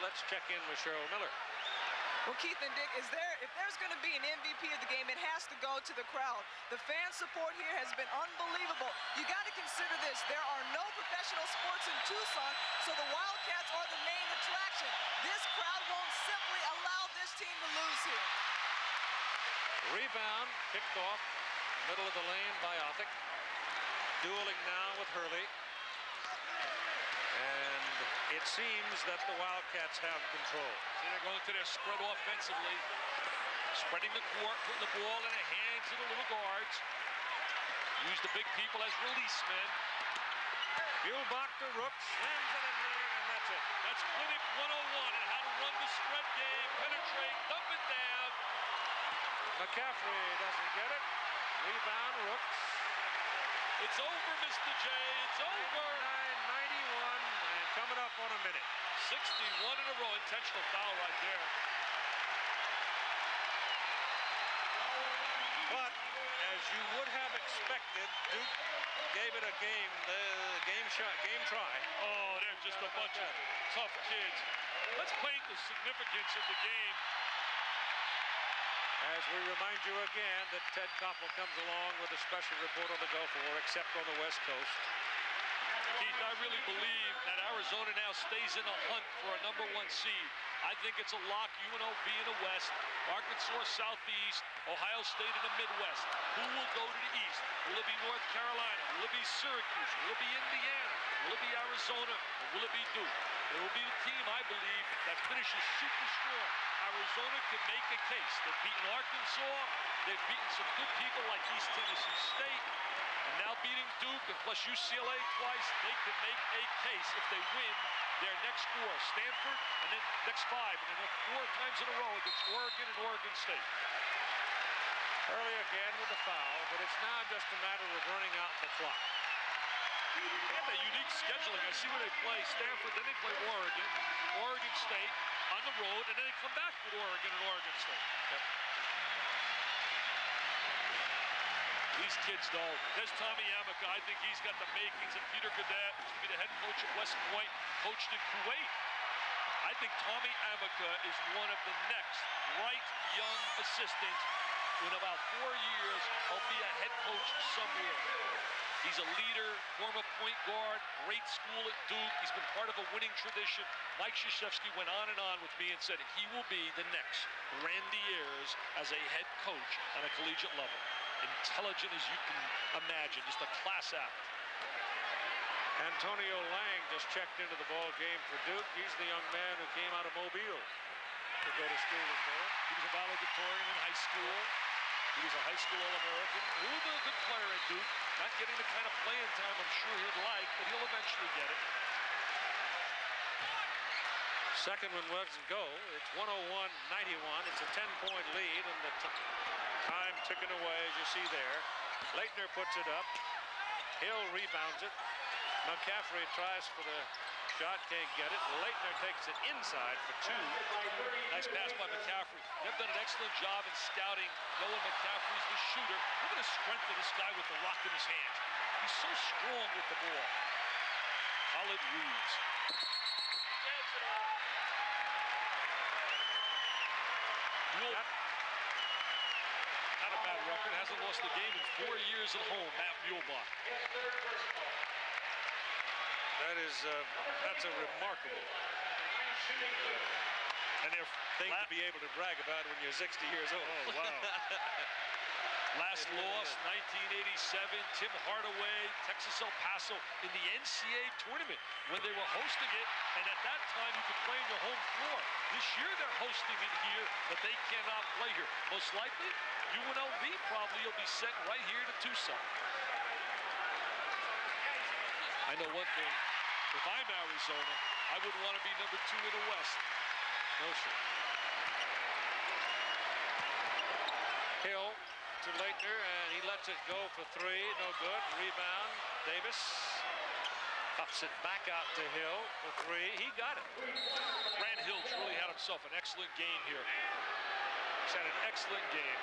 [SPEAKER 9] let's check in with Cheryl Miller.
[SPEAKER 16] Well, Keith and Dick, if there's going to be an MVP of the game, it has to go to the crowd. The fan support here has been unbelievable. You got to consider this. There are no professional sports in Tucson, so the Wildcats are the main attraction. This crowd won't simply allow this team to lose here.
[SPEAKER 9] Rebound, picked off, middle of the lane by Othick. Dueling now with Hurley. And it seems that the Wildcats have control.
[SPEAKER 1] See, they're going to their spread offensively. Spreading the court, putting the ball in the hands of the little guards. Use the big people as release men.
[SPEAKER 9] Muehlbach to Rooks, slams it in there, and that's it.
[SPEAKER 1] That's Clinic 101 and how to run the spread game, penetrate, dump it down.
[SPEAKER 9] McCaffrey doesn't get it. Rebound, Rooks.
[SPEAKER 1] It's over, Mr. J. It's over.
[SPEAKER 9] 91, and coming up on a minute.
[SPEAKER 1] 61 in a row. Intentional foul right there.
[SPEAKER 9] But as you would have expected, Duke gave it a game try.
[SPEAKER 1] Oh, they're just a bunch of tough kids. Let's paint the significance of the game.
[SPEAKER 9] As we remind you again that Ted Koppel comes along with a special report on the Gulf War, except on the West Coast.
[SPEAKER 1] Keith, I really believe that Arizona now stays in the hunt for a #1 seed. I think it's a lock, UNLV in the West, Arkansas Southeast, Ohio State in the Midwest. Who will go to the East? Will it be North Carolina? Will it be Syracuse? Will it be Indiana? Will it be Arizona? Or will it be Duke? It will be the team, I believe, that finishes super strong. Arizona can make a case. They've beaten Arkansas. They've beaten some good people like East Tennessee State. And now beating Duke and plus UCLA twice, they can make a case if they win their next 4, Stanford, and then next 5, and then 4 times in a row against Oregon and Oregon State.
[SPEAKER 9] Early again with the foul, but it's now just a matter of running out the clock.
[SPEAKER 1] They have that unique scheduling. I see where they play Stanford, then they play Oregon, Oregon State on the road, and then they come back with Oregon and Oregon State.
[SPEAKER 9] Yep.
[SPEAKER 1] These kids, though, there's Tommy Amica. I think he's got the makings of Peter Gadet, who's going to be the head coach at West Point, coached in Kuwait. I think Tommy Amica is one of the next bright young assistants. In about 4 years, he'll be a head coach somewhere. He's a leader, former point guard, great school at Duke. He's been part of a winning tradition. Mike Krzyzewski went on and on with me and said he will be the next Randy Ayers as a head coach on a collegiate level. Intelligent as you can imagine, just a class act.
[SPEAKER 9] Antonio Lang just checked into the ball game for Duke. He's the young man who came out of Mobile to go to school in there.
[SPEAKER 1] He was a valedictorian in high school. He was a high school All-American. He was a good player at Duke. Not getting the kind of playing time I'm sure he'd like, but he'll eventually get it.
[SPEAKER 9] Second one doesn't go. It's 101-91. It's a 10-point lead, and the time ticking away, as you see there. Leitner puts it up. Hill rebounds it. McCaffrey tries for the shot, can't get it. Leitner takes it inside for 2.
[SPEAKER 1] Nice pass by McCaffrey. They've done an excellent job in scouting, knowing McCaffrey's the shooter. Look at the strength of this guy with the rock in his hand. He's so strong with the ball. Khalid Reeves. Not a bad record. Hasn't lost a game in 4 years at home. Matt Muehlbach.
[SPEAKER 9] That's a remarkable thing to be able to brag about when you're 60 years old.
[SPEAKER 1] Oh, wow. Last loss, 1987, Tim Hardaway, Texas El Paso in the NCAA tournament when they were hosting it, and at that time you could play on your home floor. This year they're hosting it here, but they cannot play here. Most likely, UNLV probably will be sent right here to Tucson. I know one thing. If I'm Arizona, I wouldn't want to be number 2 in the West.
[SPEAKER 9] No, sir. Hill to Leitner, and he lets it go for 3. No good. Rebound. Davis pops it back out to Hill for 3. He got it.
[SPEAKER 1] Grant Hill's really had himself an excellent game here. He's had an excellent game.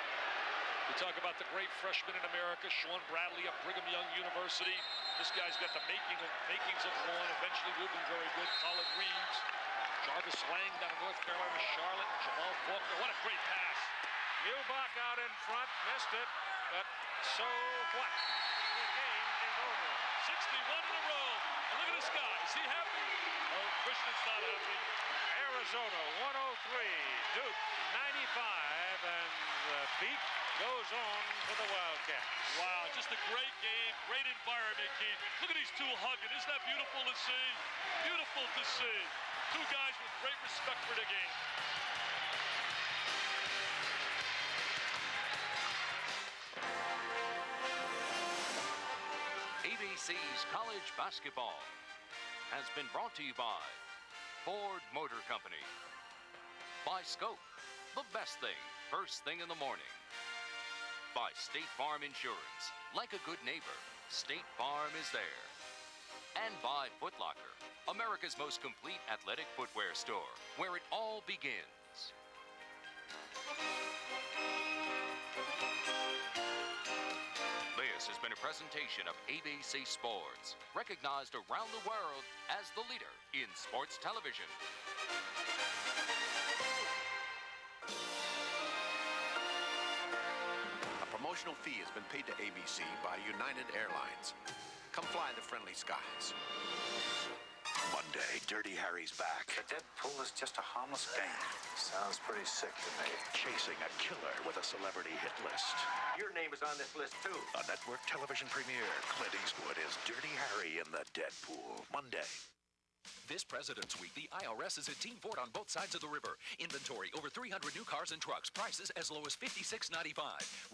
[SPEAKER 1] We talk about the great freshman in America, Sean Bradley of Brigham Young University. This guy's got the makings of one. Eventually will be very good. Khalid Reeves. Jarvis Lang down in North Carolina, Charlotte. Jamal Faulkner. What a great pass.
[SPEAKER 9] Muehlbach out in front, missed it, but so what? The game is over.
[SPEAKER 1] 61 in a row. And look at this guy. Is he happy? Oh, Christian's not happy.
[SPEAKER 9] Arizona 103, Duke 95, and the beat goes on for the Wildcats.
[SPEAKER 1] Wow, just a great game, great environment, Keith. Look at these two hugging. Isn't that beautiful to see? Beautiful to see. Two guys with great respect for the game.
[SPEAKER 17] ABC's College Basketball has been brought to you by Ford Motor Company, by Scope, the best thing, first thing in the morning, by State Farm Insurance, like a good neighbor, State Farm is there, and by Foot Locker, America's most complete athletic footwear store, where it all begins. This has been a presentation of ABC Sports, recognized around the world as the leader in sports television.
[SPEAKER 18] A promotional fee has been paid to ABC by United Airlines. Come fly the friendly skies. Monday, Dirty Harry's back.
[SPEAKER 19] The Deadpool is just a harmless game. Sounds pretty sick to me.
[SPEAKER 18] Chasing a killer with a celebrity hit list.
[SPEAKER 19] Your name is on this list, too.
[SPEAKER 18] A network television premiere. Clint Eastwood is Dirty Harry in the Deadpool. Monday.
[SPEAKER 20] This President's Week, the IRS is at Team Ford on both sides of the river. Inventory, over 300 new cars and trucks. Prices as low as $56.95.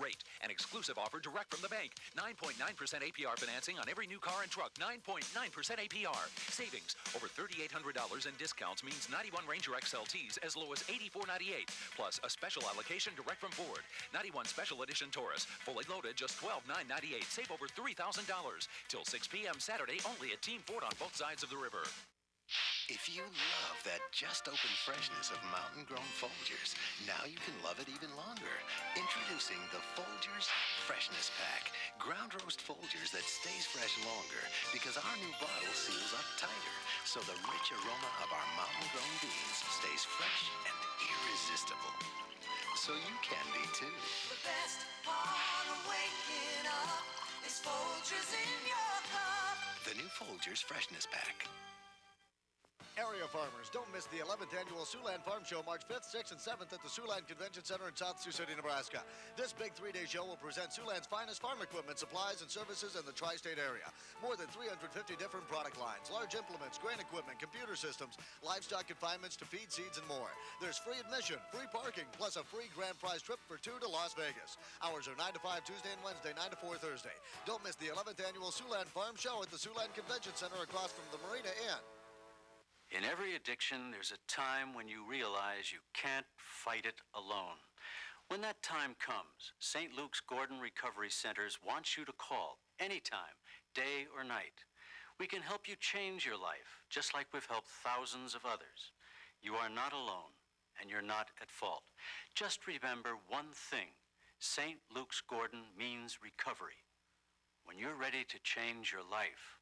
[SPEAKER 20] Rate, an exclusive offer direct from the bank. 9.9% APR financing on every new car and truck. 9.9% APR. Savings, over $3,800 in discounts means 91 Ranger XLTs as low as $84.98. Plus a special allocation direct from Ford. 91 Special Edition Taurus, fully loaded, just $12,998. Save over $3,000. Till 6 p.m. Saturday, only at Team Ford on both sides of the river.
[SPEAKER 18] If you love that just-open freshness of mountain-grown Folgers, now you can love it even longer. Introducing the Folgers Freshness Pack. Ground roast Folgers that stays fresh longer because our new bottle seals up tighter, so the rich aroma of our mountain-grown beans stays fresh and irresistible. So you can be, too.
[SPEAKER 14] The best part of waking up is Folgers in your cup.
[SPEAKER 18] The new Folgers Freshness Pack.
[SPEAKER 21] Area farmers, don't miss the 11th annual Siouxland Farm Show, March 5th, 6th, and 7th at the Siouxland Convention Center in South Sioux City, Nebraska. This big three-day show will present Siouxland's finest farm equipment, supplies, and services in the tri-state area. More than 350 different product lines, large implements, grain equipment, computer systems, livestock confinements to feed, seeds, and more. There's free admission, free parking, plus a free grand prize trip for two to Las Vegas. Hours are 9 to 5 Tuesday and Wednesday, 9 to 4 Thursday. Don't miss the 11th annual Siouxland Farm Show at the Siouxland Convention Center across from the Marina Inn.
[SPEAKER 22] In every addiction, there's a time when you realize you can't fight it alone. When that time comes, St. Luke's Gordon Recovery Centers wants you to call anytime, day or night. We can help you change your life, just like we've helped thousands of others. You are not alone, and you're not at fault. Just remember one thing. St. Luke's Gordon means recovery. When you're ready to change your life,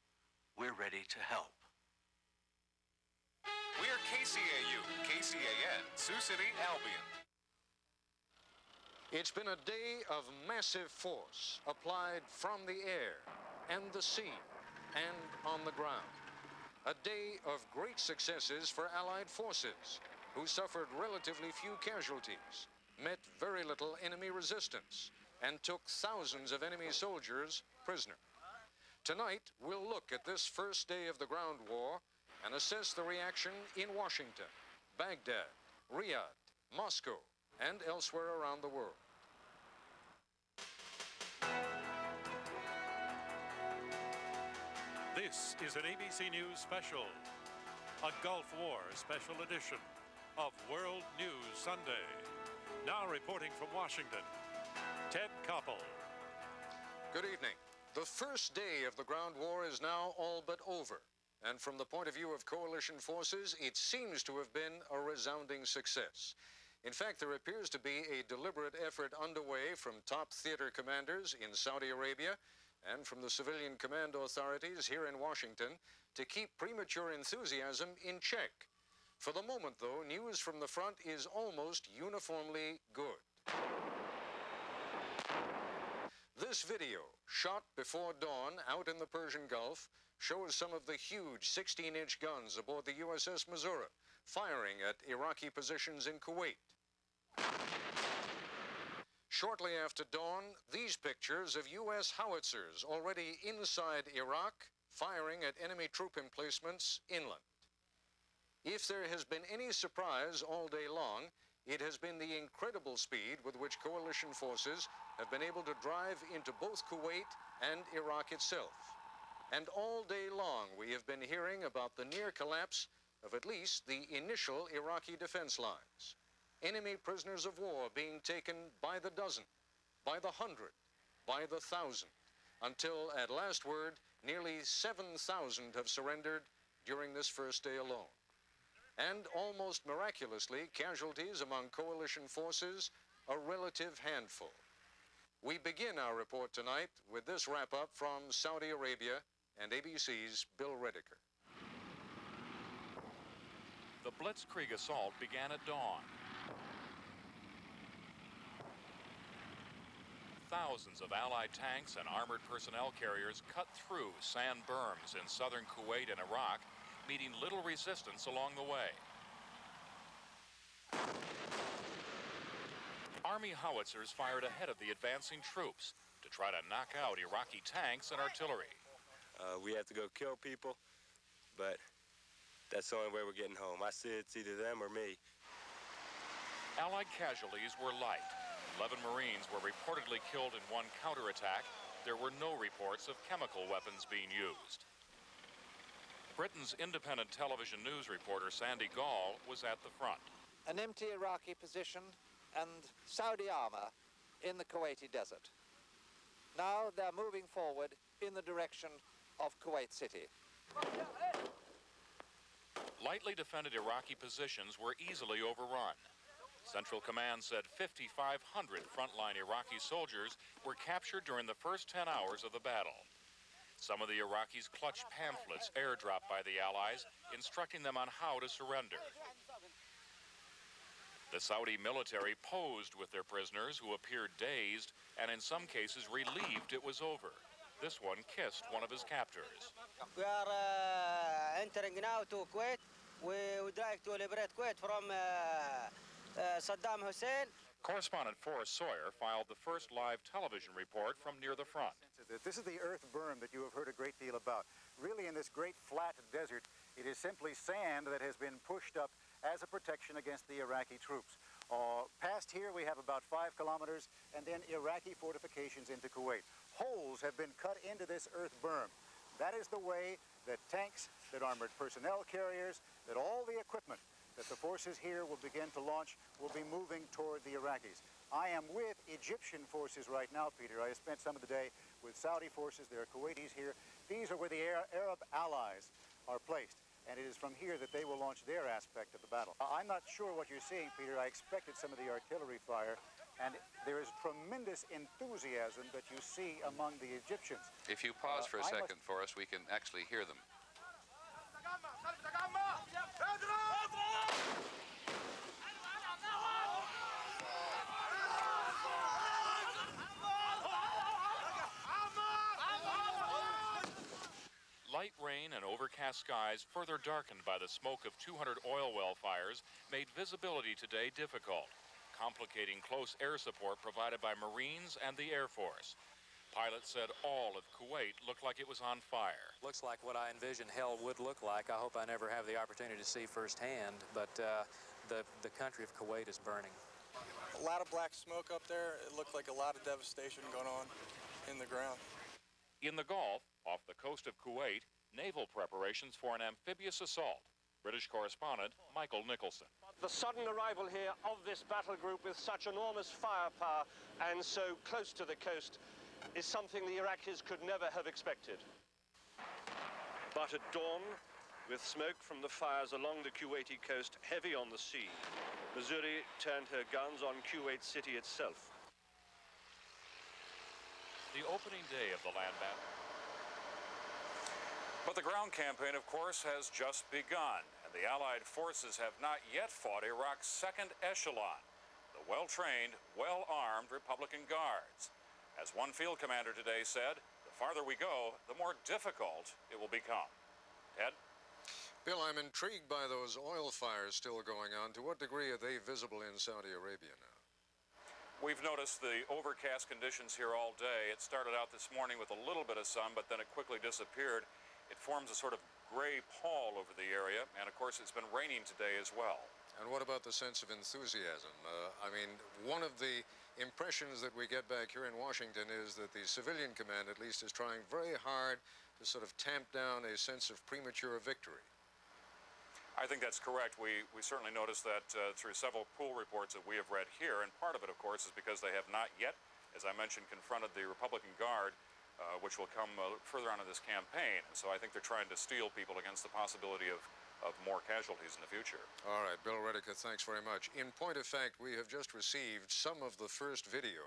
[SPEAKER 22] we're ready to help.
[SPEAKER 23] We're KCAU, KCAN, Sioux City, Albion.
[SPEAKER 24] It's been a day of massive force applied from the air and the sea and on the ground. A day of great successes for Allied forces, who suffered relatively few casualties, met very little enemy resistance, and took thousands of enemy soldiers prisoner. Tonight, we'll look at this first day of the ground war and assess the reaction in Washington, Baghdad, Riyadh, Moscow, and elsewhere around the world.
[SPEAKER 25] This is an ABC News special, a Gulf War special edition of World News Sunday. Now reporting from Washington, Ted Koppel.
[SPEAKER 24] Good evening. The first day of the ground war is now all but over. And from the point of view of coalition forces, it seems to have been a resounding success. In fact, there appears to be a deliberate effort underway from top theater commanders in Saudi Arabia and from the civilian command authorities here in Washington to keep premature enthusiasm in check. For the moment, though, news from the front is almost uniformly good. This video, shot before dawn out in the Persian Gulf, shows some of the huge 16-inch guns aboard the USS Missouri firing at Iraqi positions in Kuwait. Shortly after dawn, these pictures of U.S. howitzers already inside Iraq firing at enemy troop emplacements inland. If there has been any surprise all day long, it has been the incredible speed with which coalition forces have been able to drive into both Kuwait and Iraq itself. And all day long, we have been hearing about the near collapse of at least the initial Iraqi defense lines. Enemy prisoners of war being taken by the dozen, by the hundred, by the thousand, until, at last word, nearly 7,000 have surrendered during this first day alone. And almost miraculously, casualties among coalition forces, a relative handful. We begin our report tonight with this wrap-up from Saudi Arabia and ABC's Bill Redeker.
[SPEAKER 17] The Blitzkrieg assault began at dawn. Thousands of Allied tanks and armored personnel carriers cut through sand berms in southern Kuwait and Iraq, meeting little resistance along the way. Army howitzers fired ahead of the advancing troops to try to knock out Iraqi tanks and artillery.
[SPEAKER 26] We have to go kill people, but
[SPEAKER 2] That's the only way we're getting home. I see it's either them or me.
[SPEAKER 17] Allied casualties were light. 11 Marines were reportedly killed in one counterattack. There were no reports of chemical weapons being used. Britain's independent television news reporter Sandy Gall was at the front.
[SPEAKER 3] An empty Iraqi position and Saudi armor in the Kuwaiti desert. Now they're moving forward in the direction of Kuwait City.
[SPEAKER 17] Lightly defended Iraqi positions were easily overrun. Central Command said 5,500 frontline Iraqi soldiers were captured during the first 10 hours of the battle. Some of the Iraqis clutched pamphlets airdropped by the Allies, instructing them on how to surrender. The Saudi military posed with their prisoners, who appeared dazed and in some cases relieved it was over. This one kissed one of his captors.
[SPEAKER 5] We are entering now to Kuwait. We would like to liberate Kuwait from Saddam Hussein.
[SPEAKER 17] Correspondent Forrest Sawyer filed the first live television report from near the front.
[SPEAKER 6] This is the earth berm that you have heard a great deal about. Really, in this great flat desert, it is simply sand that has been pushed up as a protection against the Iraqi troops. Past here, we have about 5 kilometers, and then Iraqi fortifications into Kuwait. Holes have been cut into this earth berm. That is the way that tanks, that armored personnel carriers, that all the equipment that the forces here will begin to launch will be moving toward the Iraqis. I am with Egyptian forces right now, Peter. I have spent some of the day with Saudi forces. There are Kuwaitis here. These are where the Arab allies are placed, and it is from here that they will launch their aspect of the battle. I'm not sure what you're seeing, Peter. I expected some of the artillery fire, and there is tremendous enthusiasm that you see among the Egyptians.
[SPEAKER 7] If you pause for a second for us, we can actually hear them.
[SPEAKER 17] Light rain and overcast skies, further darkened by the smoke of 200 oil well fires, made visibility today difficult, complicating close air support provided by Marines and the Air Force. Pilots said all of Kuwait looked like it was on fire.
[SPEAKER 26] Looks like what I envisioned hell would look like. I hope I never have the opportunity to see firsthand, but the country of Kuwait is burning.
[SPEAKER 27] A lot of black smoke up there. It looked like a lot of devastation going on in the ground.
[SPEAKER 17] In the Gulf, off the coast of Kuwait, naval preparations for an amphibious assault. British correspondent Michael Nicholson.
[SPEAKER 28] The sudden arrival here of this battle group with such enormous firepower and so close to the coast is something the Iraqis could never have expected. But at dawn, with smoke from the fires along the Kuwaiti coast heavy on the sea, Missouri turned her guns on Kuwait City itself.
[SPEAKER 17] The opening day of the land battle. But the ground campaign, of course, has just begun, and the Allied forces have not yet fought Iraq's second echelon, the well-trained, well-armed Republican Guards. As one field commander today said, the farther we go, the more difficult it will become. Ed?
[SPEAKER 24] Bill, I'm intrigued by those oil fires still going on. To what degree are they visible in Saudi Arabia now?
[SPEAKER 17] We've noticed the overcast conditions here all day. It started out this morning with a little bit of sun, but then it quickly disappeared. It forms a sort of gray pall over the area, and of course it's been raining today as well.
[SPEAKER 24] And what about the sense of enthusiasm? I mean, one of the impressions that we get back here in Washington is that the civilian command, at least, is trying very hard to sort of tamp down a sense of premature victory.
[SPEAKER 17] I think that's correct. We certainly noticed that through several pool reports that we have read here, and part of it, of course, is because they have not yet, as I mentioned, confronted the Republican Guard, which will come further on in this campaign. And so I think they're trying to steel people against the possibility of more casualties in the future.
[SPEAKER 24] All right, Bill Ryther, thanks very much. In point of fact, we have just received some of the first video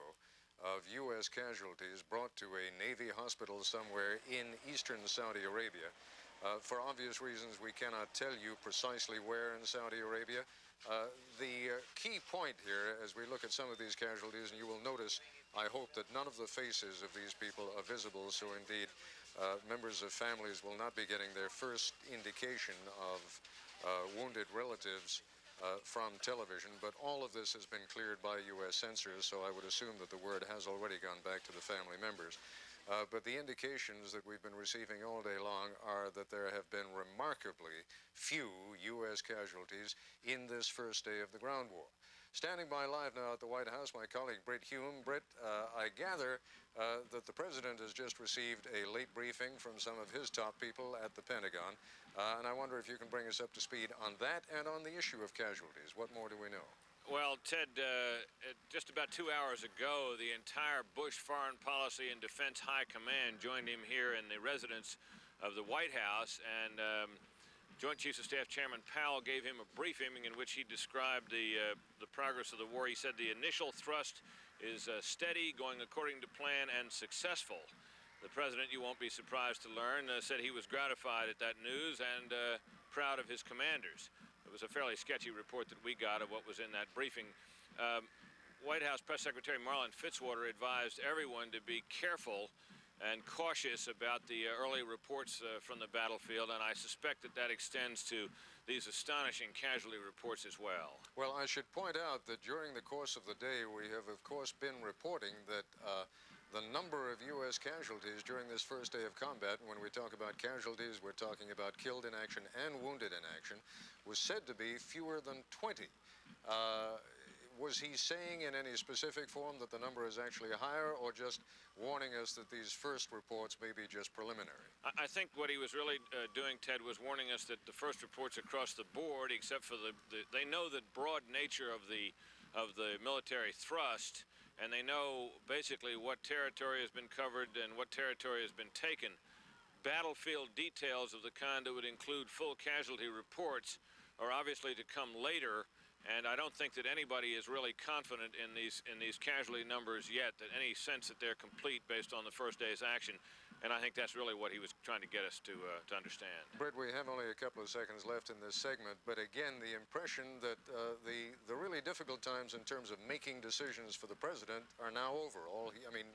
[SPEAKER 24] of U.S. casualties brought to a Navy hospital somewhere in eastern Saudi Arabia. For obvious reasons, we cannot tell you precisely where in Saudi Arabia. The key point here, as we look at some of these casualties, and you will notice, I hope, that none of the faces of these people are visible, so indeed members of families will not be getting their first indication of wounded relatives from television, but all of this has been cleared by U.S. censors, so I would assume that the word has already gone back to the family members. but the indications that we've been receiving all day long are that there have been remarkably few U.S. casualties in this first day of the ground war. Standing by live now at the White House, my colleague Britt Hume. Britt, I gather that the President has just received a late briefing from some of his top people at the Pentagon, and I wonder if you can bring us up to speed on that and on the issue of casualties. What more do we know?
[SPEAKER 9] Well, Ted, just about 2 hours ago, the entire Bush Foreign Policy and Defense High Command joined him here in the residence of the White House, and Joint Chiefs of Staff Chairman Powell gave him a briefing in which he described the progress of the war. He said the initial thrust is steady, going according to plan, and successful. The President, you won't be surprised to learn, said he was gratified at that news and proud of his commanders. It was a fairly sketchy report that we got of what was in that briefing. White House Press Secretary Marlin Fitzwater advised everyone to be careful and cautious about the early reports from the battlefield, and I suspect that that extends to these astonishing casualty reports as well.
[SPEAKER 24] Well, I should point out that during the course of the day, we have, of course, been reporting that the number of U.S. casualties during this first day of combat, and when we talk about casualties, we're talking about killed in action and wounded in action, was said to be fewer than 20. Was he saying in any specific form that the number is actually higher, or just warning us that these first reports may be just preliminary?
[SPEAKER 9] I think what he was really doing, Ted, was warning us that the first reports across the board, except for they know the broad nature of the military thrust, and they know basically what territory has been covered and what territory has been taken. Battlefield details of the kind that would include full casualty reports are obviously to come later. And I don't think that anybody is really confident in these casualty numbers yet, that any sense that they're complete based on the first day's action. And I think that's really what he was trying to get us to understand.
[SPEAKER 24] Britt, we have only a couple of seconds left in this segment, but again, the impression that the really difficult times in terms of making decisions for the President are now over.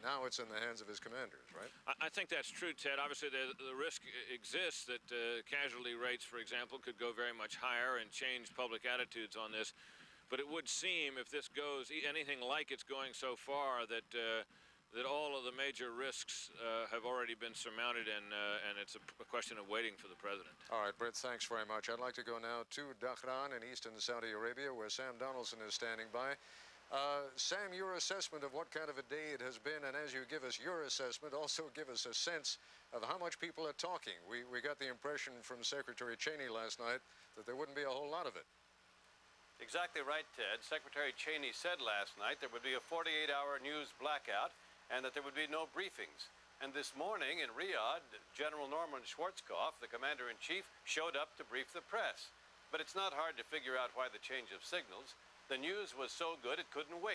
[SPEAKER 24] Now it's in the hands of his commanders, right?
[SPEAKER 9] I think that's true, Ted. Obviously, the risk exists that casualty rates, for example, could go very much higher and change public attitudes on this. But it would seem, if this goes anything like it's going so far, that all of the major risks have already been surmounted, and it's a question of waiting for the President.
[SPEAKER 24] All right, Britt, thanks very much. I'd like to go now to Dhahran in eastern Saudi Arabia, where Sam Donaldson is standing by. Sam, your assessment of what kind of a day it has been, and as you give us your assessment, also give us a sense of how much people are talking. We got the impression from Secretary Cheney last night that there wouldn't be a whole lot of it.
[SPEAKER 4] Exactly right, Ted. Secretary Cheney said last night there would be a 48-hour news blackout and that there would be no briefings. And this morning in Riyadh, General Norman Schwarzkopf, the commander-in-chief, showed up to brief the press. But it's not hard to figure out why the change of signals. The news was so good it couldn't wait.